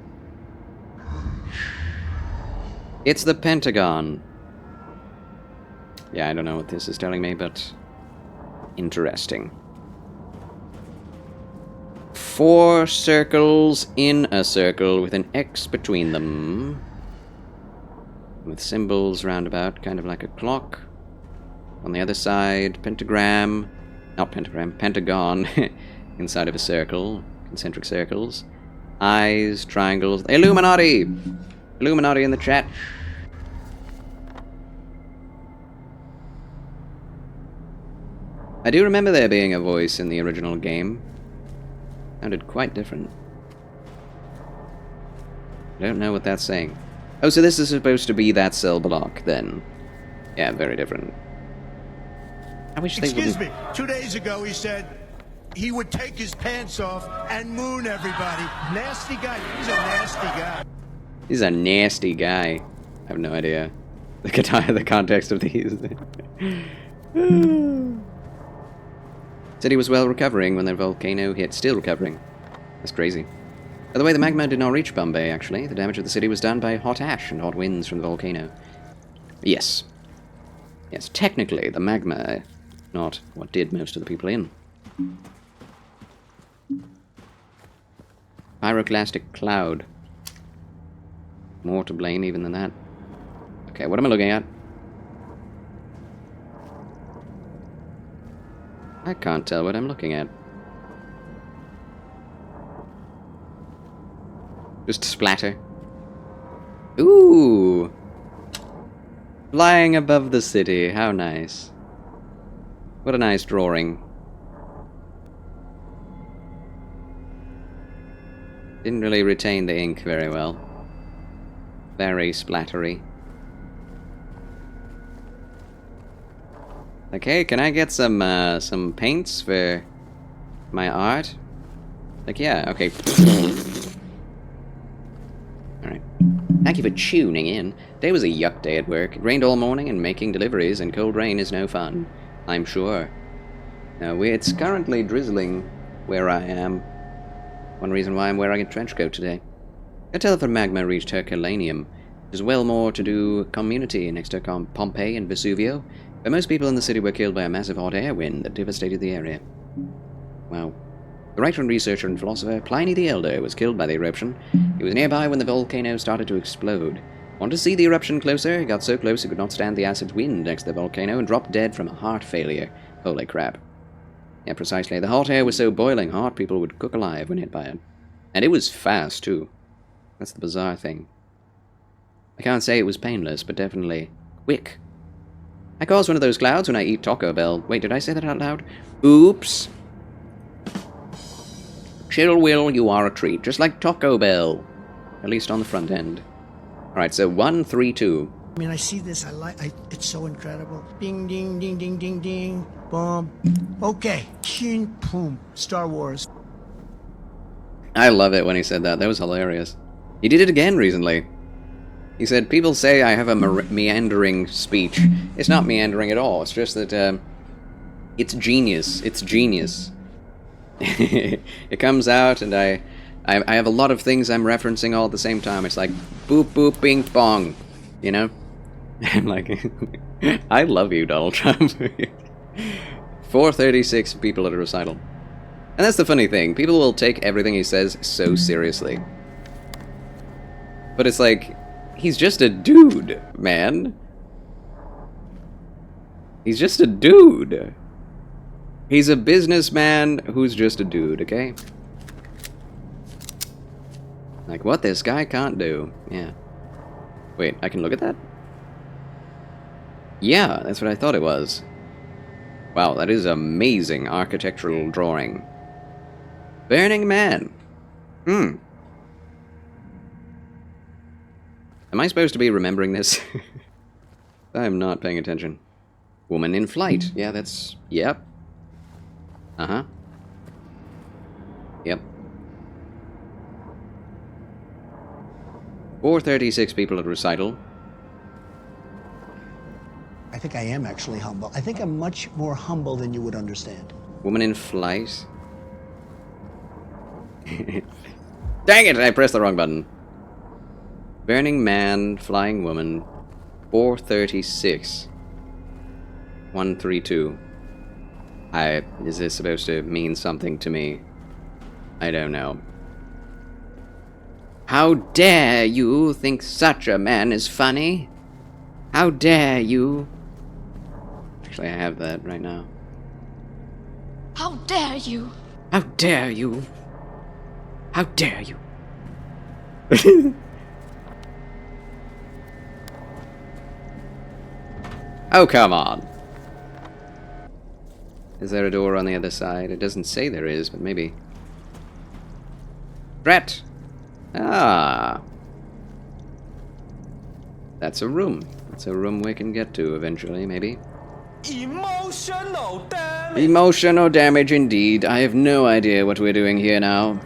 It's the Pentagon. Yeah, I don't know what this is telling me, but interesting. 4 circles in a circle with an X between them. With symbols roundabout, kind of like a clock. On the other side, pentagram. Not pentagram, pentagon. Inside of a circle. Concentric circles. Eyes, triangles. Illuminati! Illuminati in the chat. I do remember there being a voice in the original game. Sounded quite different. I don't know what that's saying. Oh, so this is supposed to be that cell block, then. Yeah, very different. I wish they Excuse wouldn't... me. 2 days ago, he said he would take his pants off and moon everybody. Nasty guy. He's a nasty guy. He's a nasty guy. I have no idea the context of these. Said he was well recovering when the volcano hit. Still recovering. That's crazy. By the way, the magma did not reach Bombay, actually. The damage of the city was done by hot ash and hot winds from the volcano. Yes. Yes, technically, the magma, not what did most of the people in. Pyroclastic cloud. More to blame even than that. Okay, what am I looking at? I can't tell what I'm looking at. Just splatter. Ooh! Flying above the city, how nice. What a nice drawing. Didn't really retain the ink very well. Very splattery. Okay, can I get some paints for my art? Like, yeah, okay. Alright. Thank you for tuning in. Today was a yuck day at work. It rained all morning and making deliveries, and cold rain is no fun, I'm sure. It's currently drizzling where I am. One reason why I'm wearing a trench coat today. I tell if the magma reached Herculaneum. There's well more to do community next to Pompeii and Vesuvio, but most people in the city were killed by a massive hot air wind that devastated the area. Wow. The writer and researcher and philosopher Pliny the Elder was killed by the eruption. He was nearby when the volcano started to explode. Wanted to see the eruption closer? He got so close he could not stand the acid wind next to the volcano and dropped dead from a heart failure. Holy crap. Yeah, precisely. The hot air was so boiling hot people would cook alive when hit by it. And it was fast, too. That's the bizarre thing. I can't say it was painless, but definitely quick. I caused one of those clouds when I eat Taco Bell. Wait, did I say that out loud? Oops. Chill Will, you are a treat, just like Taco Bell. At least on the front end. Alright, so 1, 3, 2. I mean, I see this, it's so incredible. Ding, ding, ding, ding, ding, ding. Boom. Okay. Chin, boom. Star Wars. I love it when he said that. That was hilarious. He did it again recently. He said, people say I have a meandering speech. It's not meandering at all. It's just that, it's genius. It's genius. It comes out and I I have a lot of things I'm referencing all at the same time. It's like, boop, boop, bing, bong. You know? I'm like, I love you, Donald Trump. 436 people at a recital. And that's the funny thing. People will take everything he says so seriously. But it's like, he's just a dude, man. He's just a dude. He's a businessman who's just a dude, okay? Like, what this guy can't do. Yeah. Wait, I can look at that? Yeah, that's what I thought it was. Wow, that is amazing architectural drawing. Burning Man. Hmm. Am I supposed to be remembering this? I'm not paying attention. Woman in flight. Yeah, that's... Yep. Uh-huh. Yep. 436 people at recital. I think I am actually humble. I think I'm much more humble than you would understand. Woman in flight. Dang it! I pressed the wrong button. Burning Man, Flying Woman, 436. 132. Is this supposed to mean something to me? I don't know. How dare you think such a man is funny? How dare you? Actually, I have that right now. How dare you? How dare you? How dare you? Oh, come on. Is there a door on the other side? It doesn't say there is, but maybe. Brett! Ah. That's a room. That's a room we can get to eventually, maybe. Emotional damage. Emotional damage indeed. I have no idea what we're doing here now.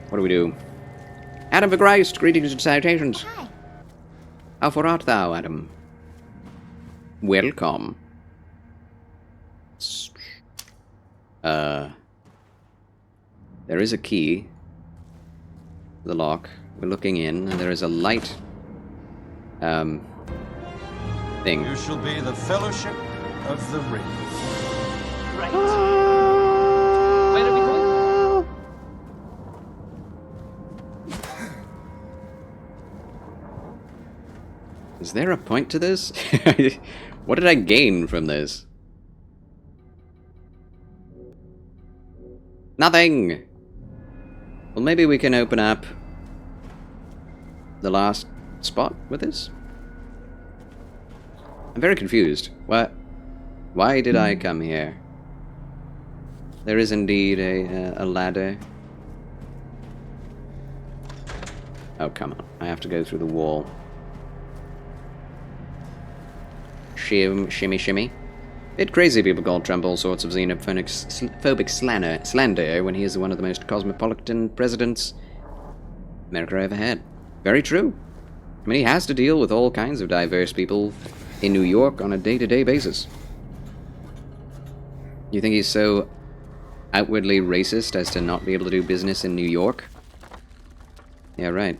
What do we do? Adam for Christ, greetings and salutations. Hi. How far art thou, Adam? Welcome. There is a key. The lock. We're looking in, and there is a light. Thing. You shall be the Fellowship of the Ring. Right. Where are we going? Is there a point to this? What did I gain from this? Nothing! Well, maybe we can open up the last spot with this? I'm very confused. What? Why did I come here? There is indeed a ladder. Oh, come on. I have to go through the wall. Shimmy, shimmy. Bit crazy people call Trump all sorts of xenophobic slander when he is one of the most cosmopolitan presidents America ever had. Very true. I mean, he has to deal with all kinds of diverse people in New York on a day-to-day basis. You think he's so outwardly racist as to not be able to do business in New York? Yeah, right.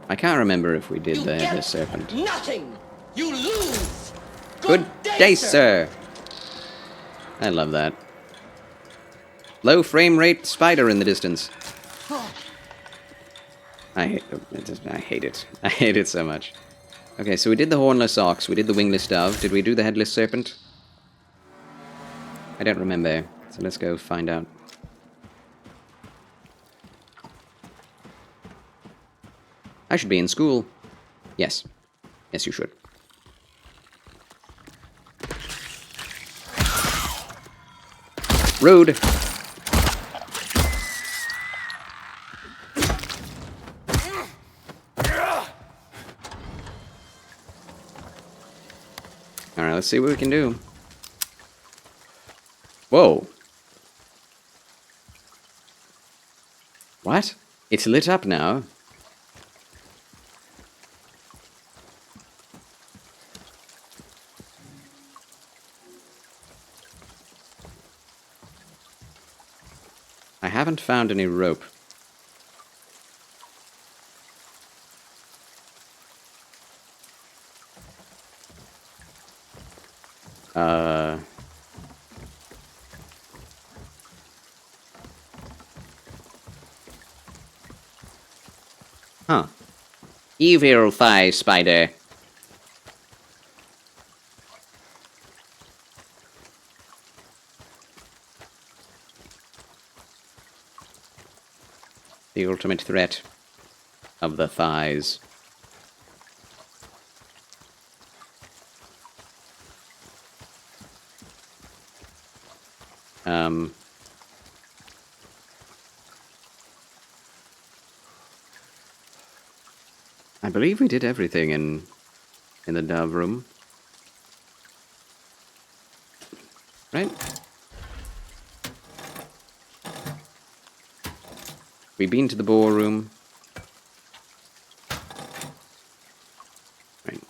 I can't remember if we did the serpent. Nothing. You lose. Good day, sir. I love that. Low frame rate spider in the distance. I hate it. I hate it so much. Okay, so we did the hornless ox, we did the wingless dove. Did we do the headless serpent? I don't remember, so let's go find out. I should be in school. Yes. Yes, you should. Rude. Alright, let's see what we can do. Whoa. What? It's lit up now. I haven't found any rope. Huh. Evil thigh spider. The ultimate threat of the thighs. I believe we did everything in the dove room. Right? We've been to the boar room. Right.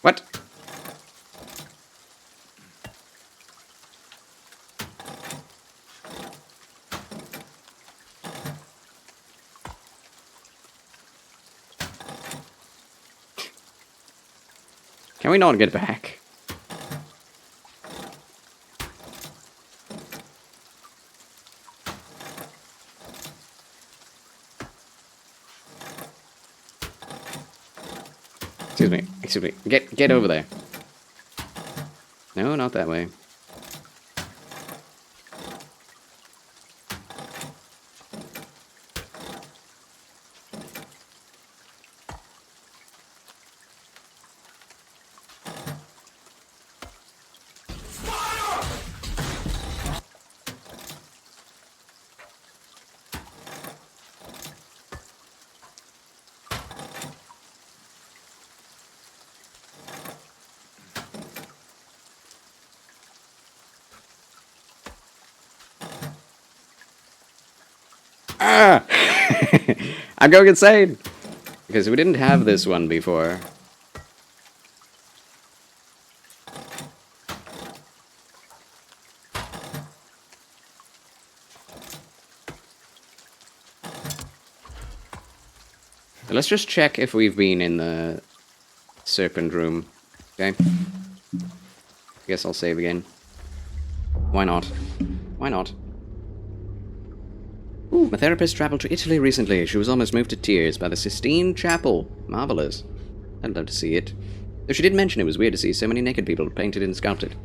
What? Can we not get back? Excuse me. Get over there. No, not that way. Ah! I'm going insane! Because we didn't have this one before. Let's just check if we've been in the serpent room. Okay? Guess I'll save again. Why not? Why not? Ooh, my therapist traveled to Italy recently. She was almost moved to tears by the Sistine Chapel. Marvelous. I'd love to see it. Though she did mention it was weird to see so many naked people painted and sculpted.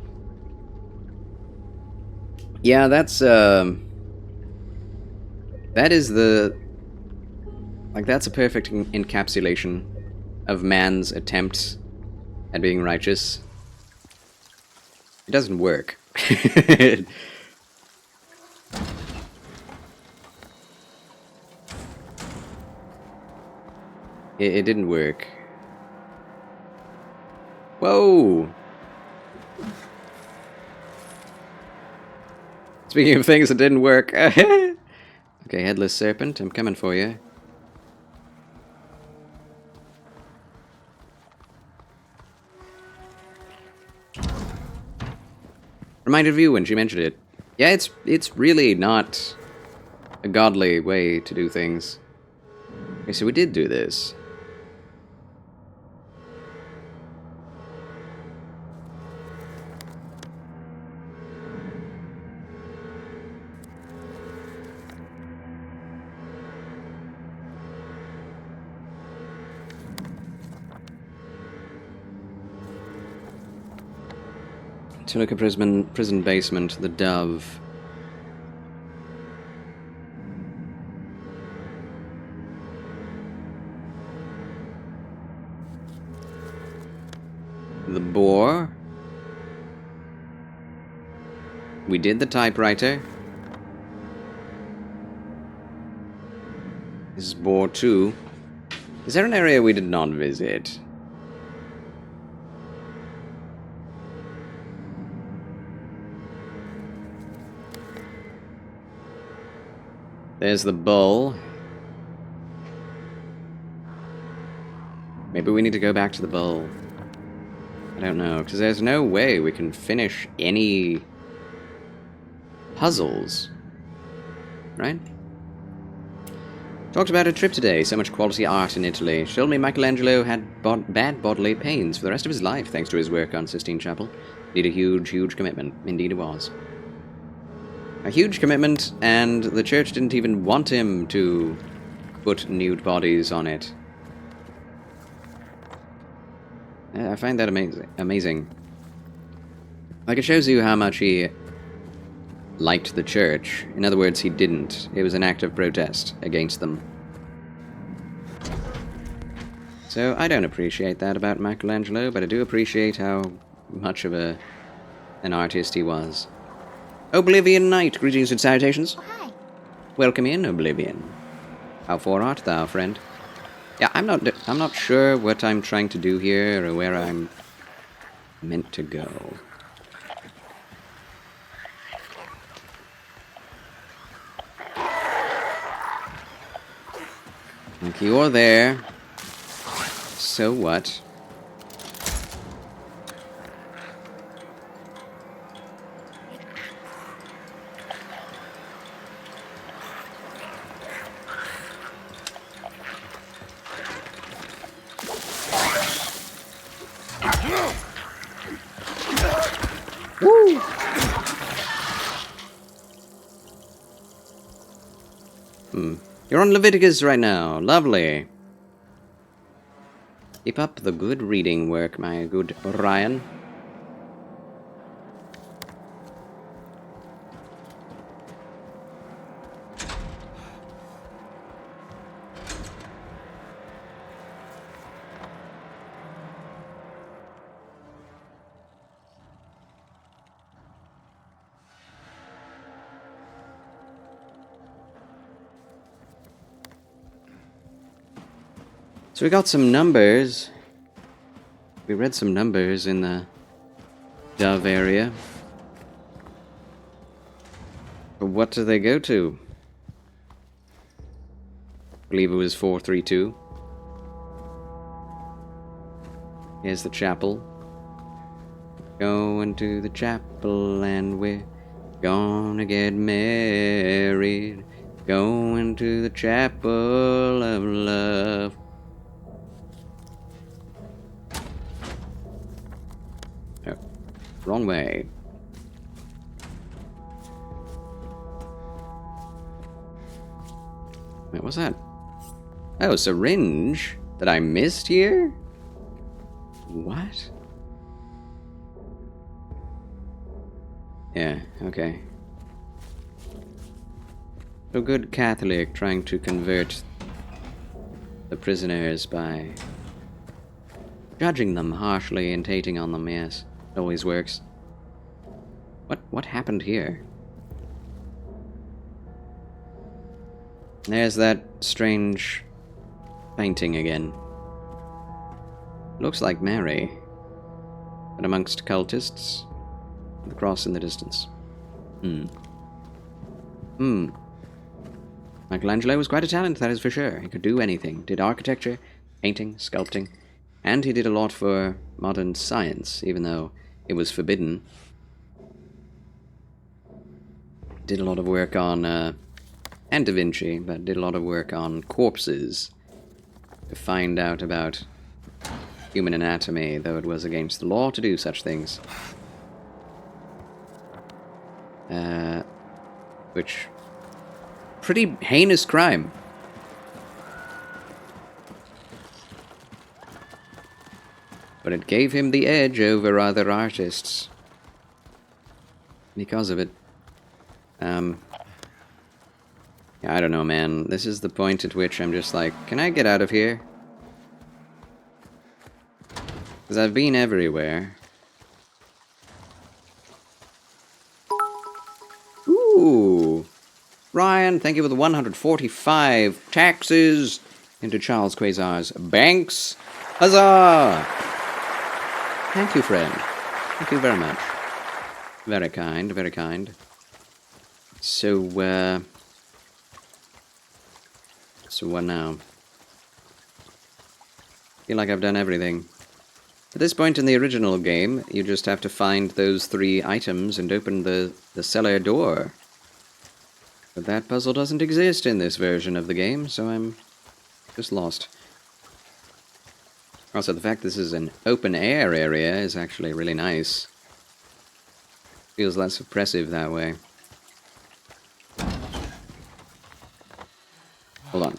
Yeah, that's, that is the... Like, that's a perfect encapsulation of man's attempts at being righteous. It doesn't work. It didn't work. Whoa! Speaking of things that didn't work. Okay, headless serpent, I'm coming for you. Reminded of you when she mentioned it. Yeah, it's really not a godly way to do things. Okay, so we did do this. Tunica prison basement, the Dove. The Boar. We did the typewriter. This is Boar 2. Is there an area we did not visit? There's the bull. Maybe we need to go back to the bull. I don't know, because there's no way we can finish any puzzles. Right? Talked about a trip today, so much quality art in Italy. Told me Michelangelo had bad bodily pains for the rest of his life thanks to his work on Sistine Chapel. Indeed a huge, huge commitment. Indeed it was. A huge commitment, and the church didn't even want him to put nude bodies on it. I find that amazing. Like, it shows you how much he liked the church. In other words, he didn't. It was an act of protest against them. So, I don't appreciate that about Michelangelo, but I do appreciate how much of an artist he was. Oblivion Knight, greetings and salutations. Oh, hi. Welcome in, Oblivion. How far art thou, friend? Yeah, I'm not sure what I'm trying to do here or where I'm meant to go. Like, you're there. So what? Woo! You're on Leviticus right now. Lovely. Keep up the good reading work, my good Ryan. So we got some numbers. We read some numbers in the Dove area. But what do they go to? I believe it was 432. Here's the chapel. Going to the chapel and we're gonna get married. Going to the chapel of love. Wrong way. Wait, what's that? Oh, syringe that I missed here? What? Yeah, okay. So good Catholic trying to convert the prisoners by judging them harshly and hating on them, yes. Always works. What happened here? There's that strange painting again. Looks like Mary, but amongst cultists, the cross in the distance. Michelangelo was quite a talent, that is for sure. He could do anything. Did architecture, painting, sculpting, and he did a lot for modern science, even though it was forbidden. Did a lot of work on, and Da Vinci, but did a lot of work on corpses to find out about human anatomy, though it was against the law to do such things. Which, pretty heinous crime. But it gave him the edge over other artists. Because of it. Yeah, I don't know, man. This is the point at which I'm just like, can I get out of here? Because I've been everywhere. Ooh. Ryan, thank you for the 145 taxes into Charles Quasar's banks. Huzzah! Thank you, friend. Thank you very much. Very kind, very kind. So, So what now? Feel like I've done everything. At this point in the original game, you just have to find those 3 items and open the cellar door. But that puzzle doesn't exist in this version of the game, so I'm just lost. Also, the fact this is an open-air area is actually really nice. Feels less oppressive that way. Hold on.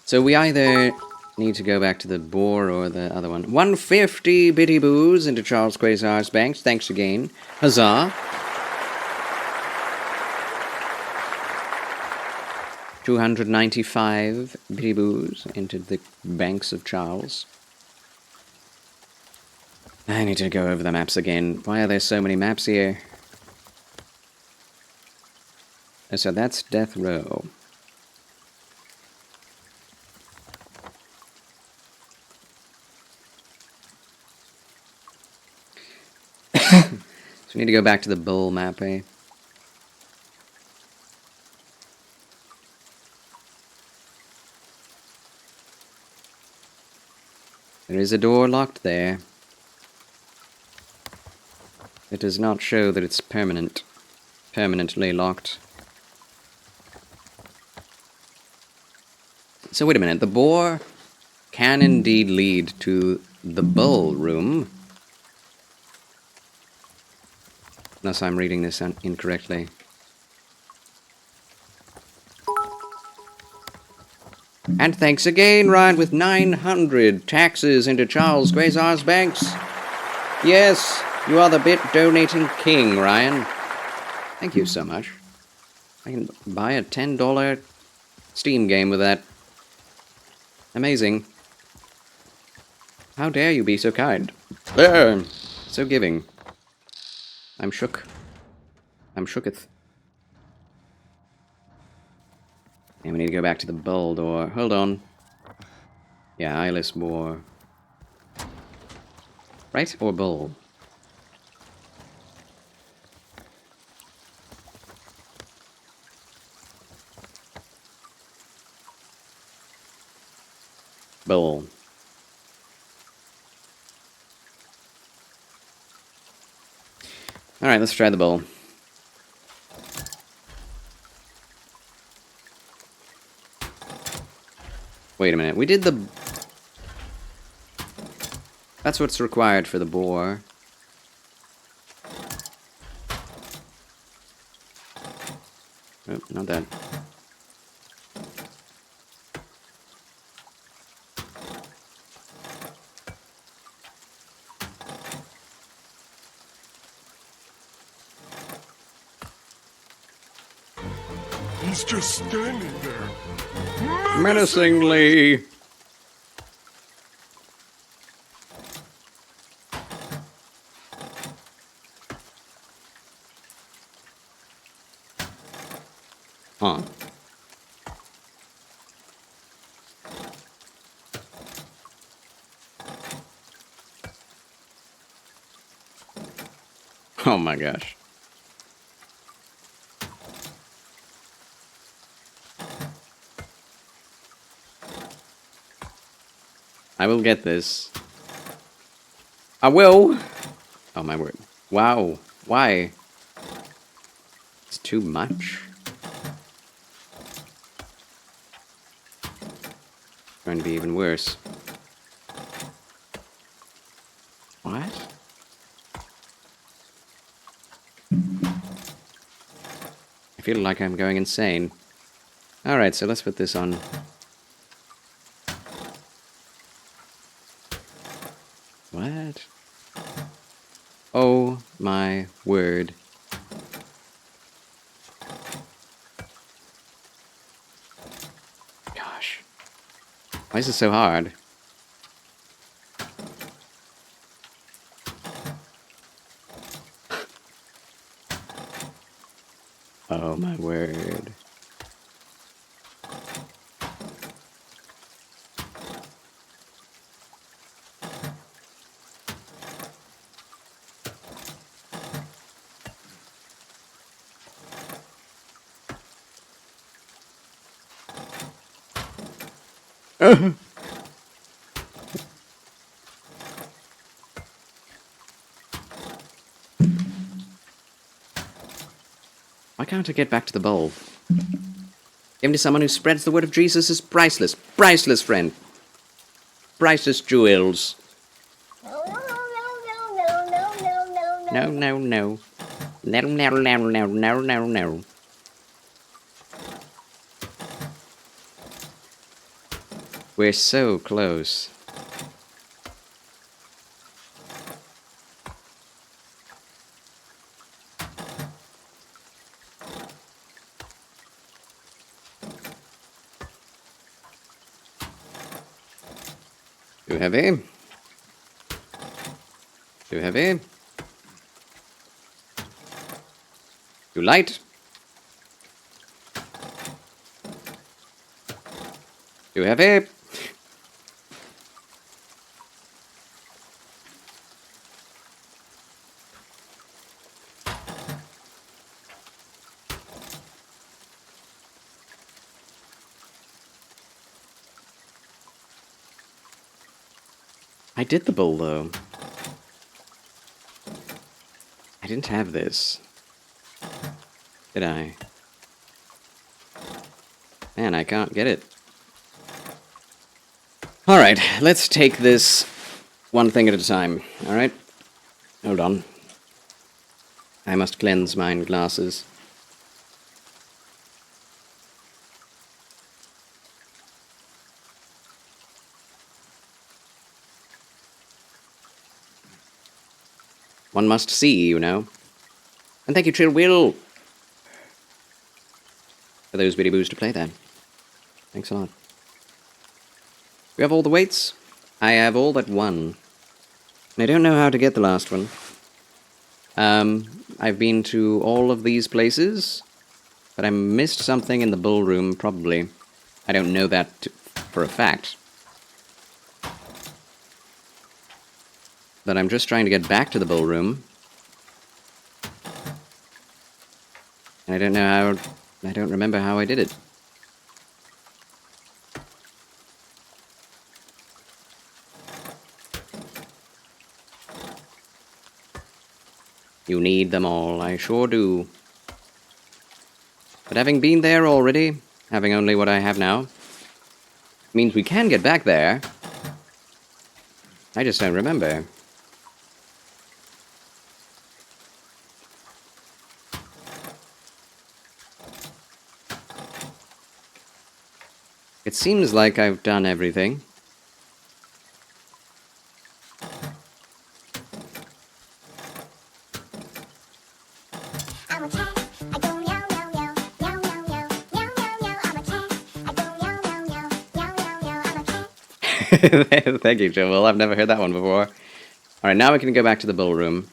So we either need to go back to the boar or the other one. 150 bitty boos into Charles Quasar's banks. Thanks again. Huzzah. 295 bitty boos into the banks of Charles. I need to go over the maps again. Why are there so many maps here? Oh, so that's Death Row. So we need to go back to the bull map, eh? There is a door locked there. It does not show that it's permanently locked. So wait a minute, the boar can indeed lead to the bull room. Unless I'm reading this incorrectly. And thanks again, Ryan, with 900 taxes into Charles Quasar's banks. Yes, you are the bit donating king, Ryan. Thank you so much. I can buy a $10 Steam game with that. Amazing. How dare you be so kind? So giving. I'm shook. I'm shooketh. And we need to go back to the bull door. Hold on. Yeah, eyeless boar. Right? Or bull? Bull. Alright, let's try the bull. Wait a minute, we did the... That's what's required for the boar. Oh, not that. He's just standing there. Menacingly! Huh. Oh my gosh. I will get this. I will! Oh my word. Wow. Why? It's too much. It's going to be even worse. What? I feel like I'm going insane. Alright, so let's put this on. What? Oh my word. Gosh. Why is this so hard? Oh my word. Why can't I get back to the bowl? Give to someone who spreads the word of Jesus is priceless. Priceless, friend. Priceless jewels. No, no, no. No, no, no, no, no, no, no. We're so close. Too heavy. Too heavy. Too light. Too heavy. I did the bowl, though. I didn't have this. Did I? Man, I can't get it. Alright, let's take this one thing at a time, alright? Hold on. I must cleanse mine glasses. One must see, you know. And thank you, Trill Will, for those bitty boos to play that. Thanks a lot. We have all the weights? I have all but one. I don't know how to get the last one. I've been to all of these places, but I missed something in the ballroom, probably. I don't know that for a fact. But I'm just trying to get back to the ballroom. And I don't know how... I don't remember how I did it. You need them all, I sure do. But having been there already, having only what I have now, means we can get back there. I just don't remember. It seems like I've done everything. Thank you, Joel. I've never heard that one before. Alright, now we can go back to the ballroom.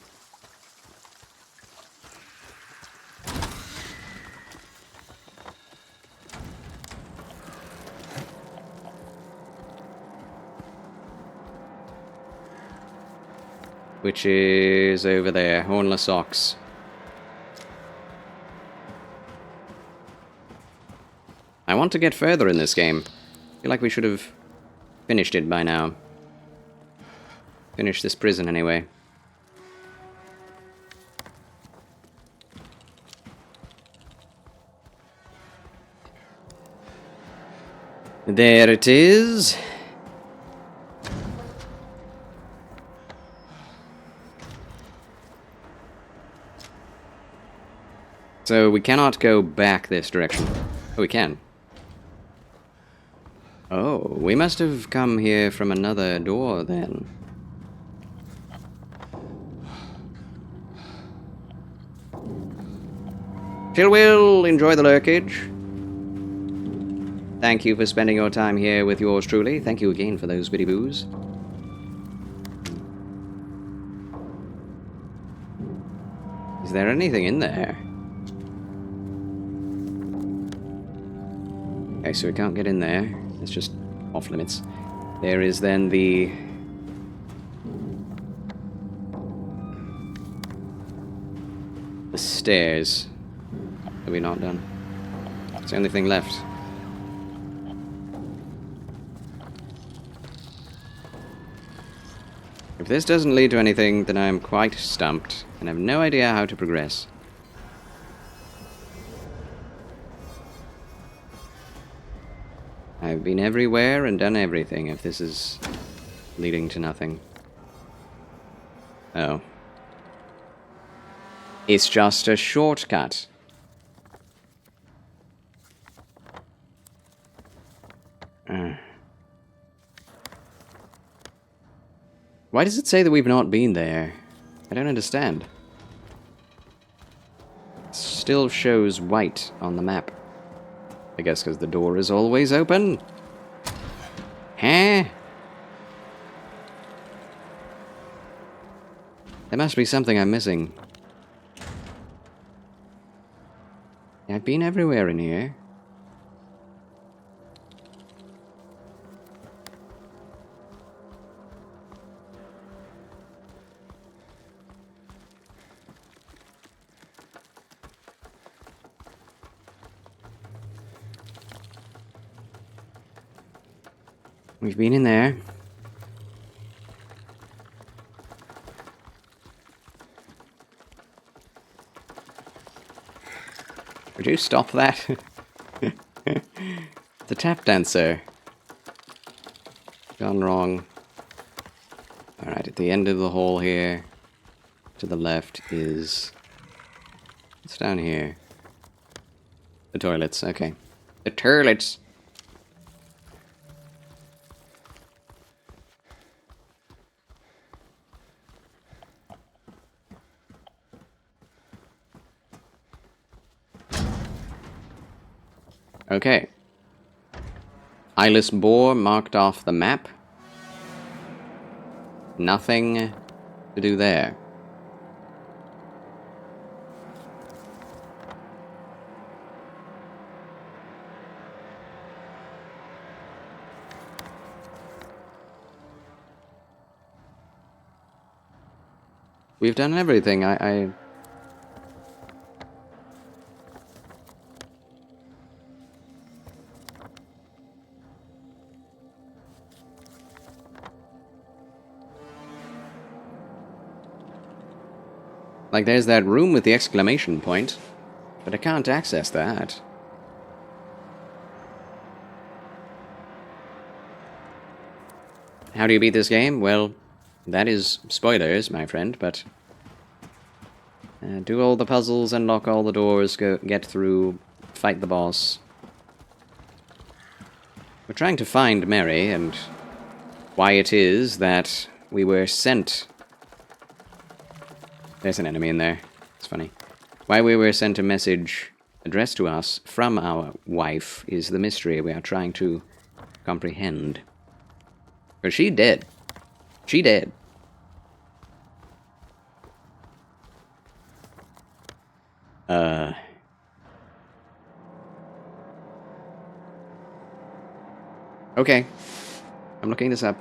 Which is over there, Hornless Ox. I want to get further in this game. I feel like we should have finished it by now. Finish this prison anyway. There it is. So we cannot go back this direction. Oh, we can. Oh, we must have come here from another door then. Chill will enjoy the lurkage. Thank you for spending your time here with yours truly. Thank you again for those bitty boos. Is there anything in there? Okay, so we can't get in there. It's just off limits. There is then the... stairs. Are we not done? It's the only thing left. If this doesn't lead to anything, then I am quite stumped, and have no idea how to progress. I've been everywhere and done everything, if this is leading to nothing. Oh. It's just a shortcut. Why does it say that we've not been there? I don't understand. It still shows white on the map. I guess because the door is always open. Huh? There must be something I'm missing. I've been everywhere in here. We've been in there. Would you stop that? The tap dancer. Gone wrong. Alright, at the end of the hall here, to the left is... What's down here? The toilets, okay. The toilets! Okay. Eyeless boar marked off the map. Nothing to do there. We've done everything. Like, there's that room with the exclamation point, but I can't access that. How do you beat this game? Well, that is spoilers, my friend, but... do all the puzzles, unlock all the doors, get through, fight the boss. We're trying to find Mary, and why it is that we were sent... There's an enemy in there. It's funny. Why we were sent a message addressed to us from our wife is the mystery we are trying to comprehend. But she dead. She dead. Okay. I'm looking this up.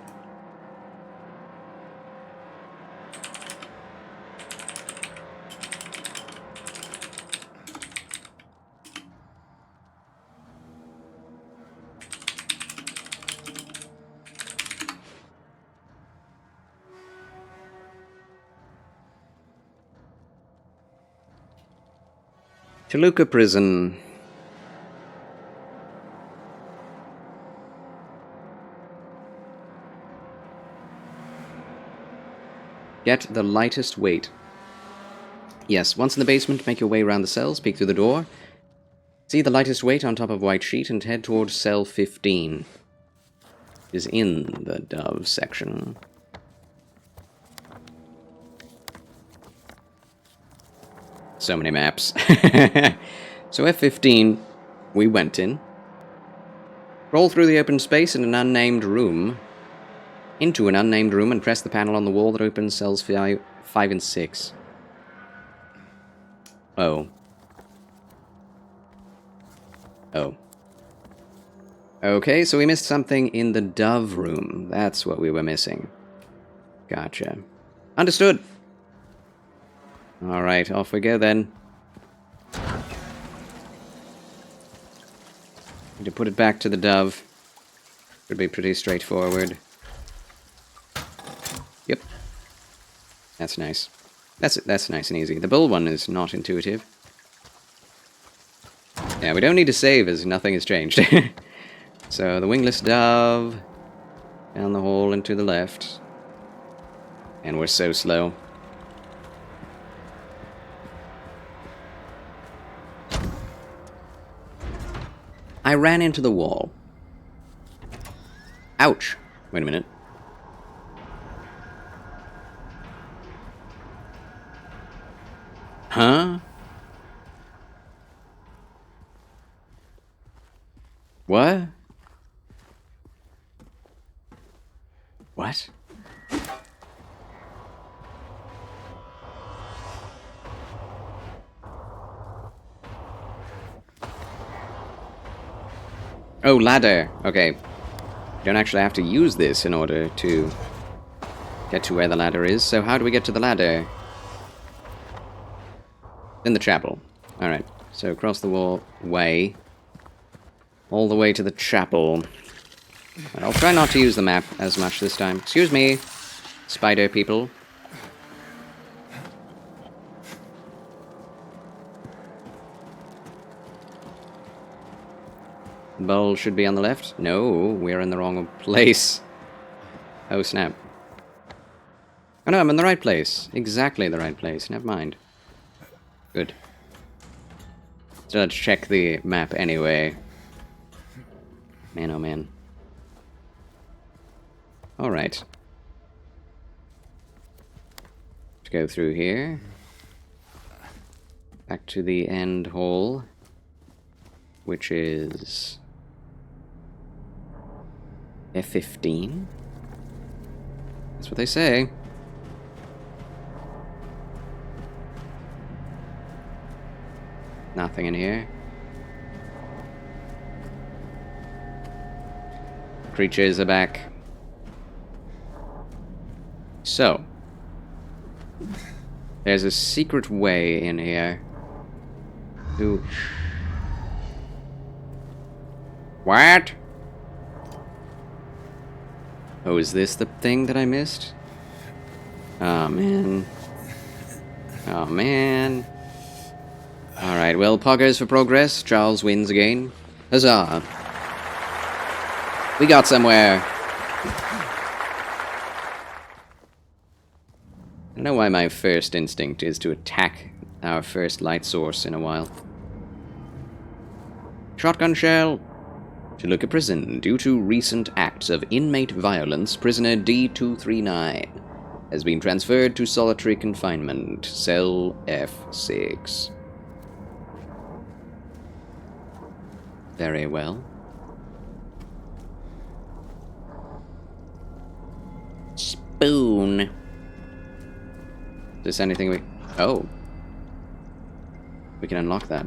Toluca Prison. Get the lightest weight. Yes, once in the basement, make your way around the cells, peek through the door. See the lightest weight on top of white sheet and head towards cell 15. It is in the Dove section. So many maps. So F15, we went in. Roll through the open space in an unnamed room. Into an unnamed room and press the panel on the wall that opens cells 5 and 6. Oh. Oh. Okay, so we missed something in the Dove room. That's what we were missing. Gotcha. Understood. Alright, off we go then. Need to put it back to the Dove. Should be pretty straightforward. Yep. That's nice. That's nice and easy. The bull one is not intuitive. Yeah, we don't need to save as nothing has changed. So the wingless dove down the hall and to the left. And we're so slow. I ran into the wall. Ouch. Wait a minute. Huh? What? What? Oh, ladder. Okay. You don't actually have to use this in order to get to where the ladder is. So how do we get to the ladder? In the chapel. Alright. So across the wall way. All the way to the chapel. I'll try not to use the map as much this time. Excuse me, spider people. The bowl should be on the left. No, we're in the wrong place. Oh, snap. Oh, no, I'm in the right place. Exactly the right place. Never mind. Good. So let's check the map anyway. Man, oh man. Alright. Let's go through here. Back to the end hall. Which is F15. That's what they say. Nothing in here. Creatures are back. So, there's a secret way in here. Who? What? Oh, is this the thing that I missed? Oh, man. Oh, man. Alright, well, poggers for progress. Charles wins again. Huzzah. We got somewhere. I don't know why my first instinct is to attack our first light source in a while. Shotgun shell. Toluca Prison. Due to recent acts of inmate violence, prisoner D239 has been transferred to solitary confinement, cell F6. Very well. Spoon. Is this anything we... Oh. We can unlock that.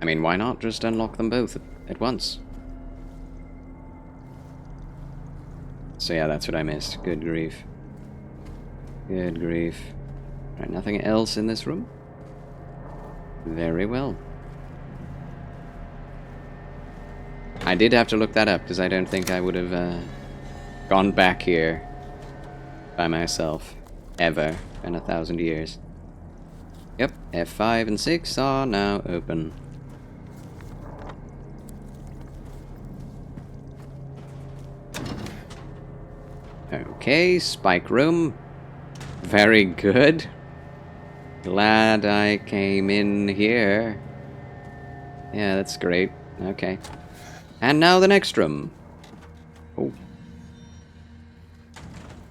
I mean, why not just unlock them both at once? So yeah, that's what I missed. Good grief. Good grief. Alright, nothing else in this room? Very well. I did have to look that up, because I don't think I would have gone back here by myself. Ever. In 1,000 years. Yep, F5 and 6 are now open. Okay, spike room. Very good. Glad I came in here. Yeah, that's great. Okay. And now the next room. Oh.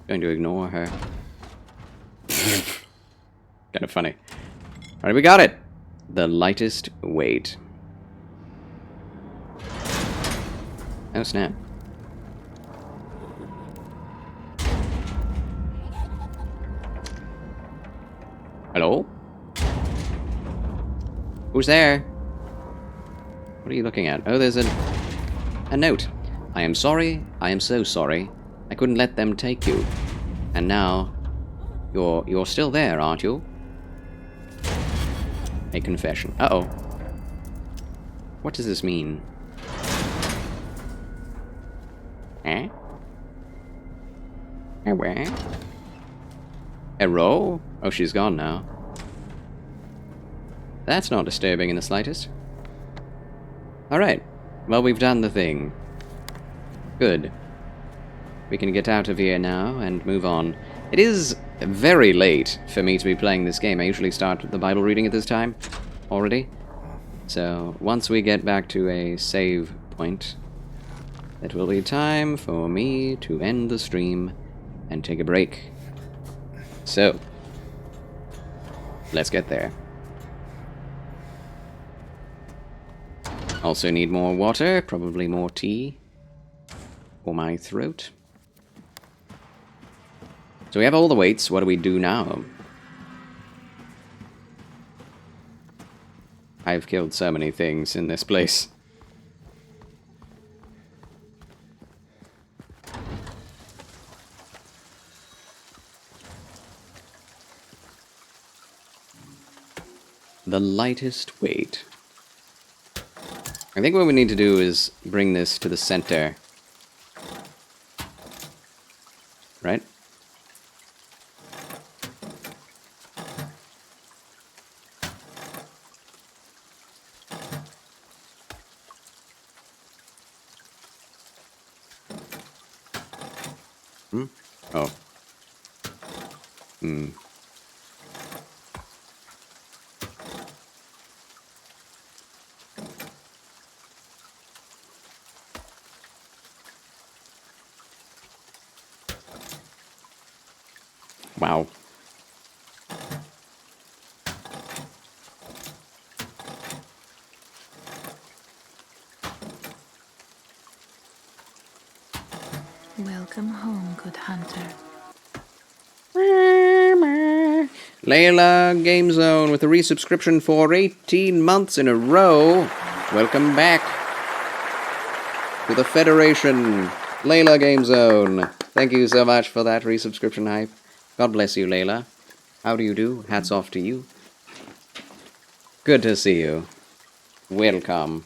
Going to ignore her. Kind of funny. Alright, we got it. The lightest weight. Oh, snap. Hello? Who's there? What are you looking at? Oh, there's a note. I am sorry. I am so sorry. I couldn't let them take you. And now, you're still there, aren't you? A confession. Uh-oh. What does this mean? Eh? Where? Hello? Oh, she's gone now. That's not disturbing in the slightest. Alright. Well, we've done the thing. Good. We can get out of here now and move on. It is very late for me to be playing this game. I usually start the Bible reading at this time already. So, once we get back to a save point, it will be time for me to end the stream and take a break. So, let's get there. Also need more water, probably more tea for my throat. So we have all the weights. What do we do now? I've killed so many things in this place. The lightest weight. I think what we need to do is bring this to the center. Right? Hmm? Oh. Hmm. Wow. Welcome home, good hunter. Layla Game Zone with a resubscription for 18 months in a row. Welcome back to the Federation. Layla Game Zone. Thank you so much for that resubscription hype. God bless you, Layla. How do you do? Hats off to you. Good to see you. Welcome.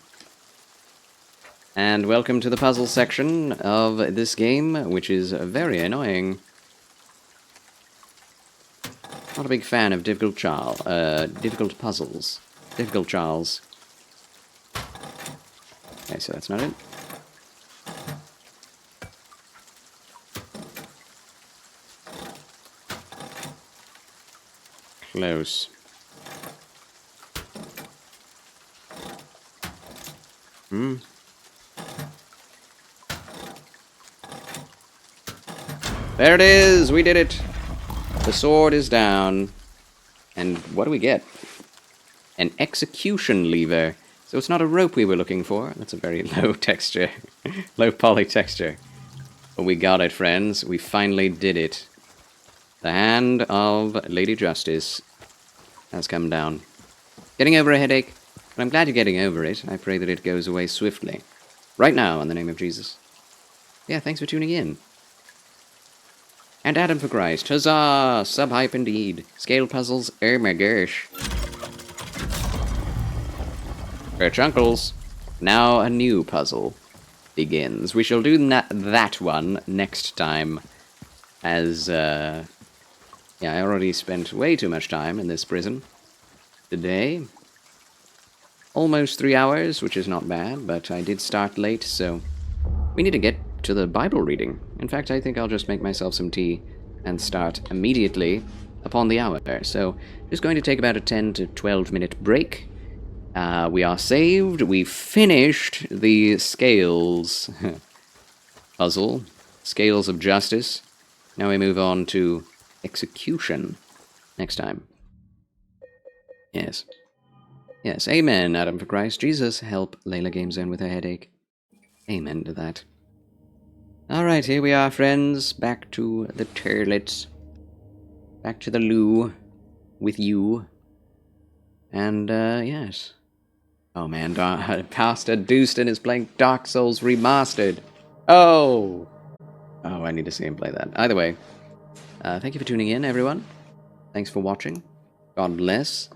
And welcome to the puzzle section of this game, which is very annoying. Not a big fan of difficult puzzles. Difficult Charles. Okay, so that's not it. Close. There it is! We did it! The sword is down. And what do we get? An execution lever. So it's not a rope we were looking for. That's a very low texture. Low poly texture. But we got it, friends. We finally did it. The hand of Lady Justice has come down. Getting over a headache, but I'm glad you're getting over it. I pray that it goes away swiftly. Right now, in the name of Jesus. Yeah, thanks for tuning in. And Adam for Christ. Huzzah! Sub-hype indeed. Scale puzzles, oh my gosh. Chunkles. Now a new puzzle begins. We shall do that one next time. As, yeah, I already spent way too much time in this prison today. Almost 3 hours, which is not bad, but I did start late, so we need to get to the Bible reading. In fact, I think I'll just make myself some tea and start immediately upon the hour. So, just going to take about a 10 to 12 minute break. We are saved. We finished the Scales puzzle. Scales of Justice. Now we move on to Execution next time. Yes. Yes, amen, Adam for Christ. Jesus, help Layla Game Zone with her headache. Amen to that. Alright, here we are, friends. Back to the toilets. Back to the loo. With you. And, yes. Oh man, Pastor Dustin is playing Dark Souls Remastered. Oh! Oh, I need to see him play that. Either way, thank you for tuning in, everyone. Thanks for watching. God bless.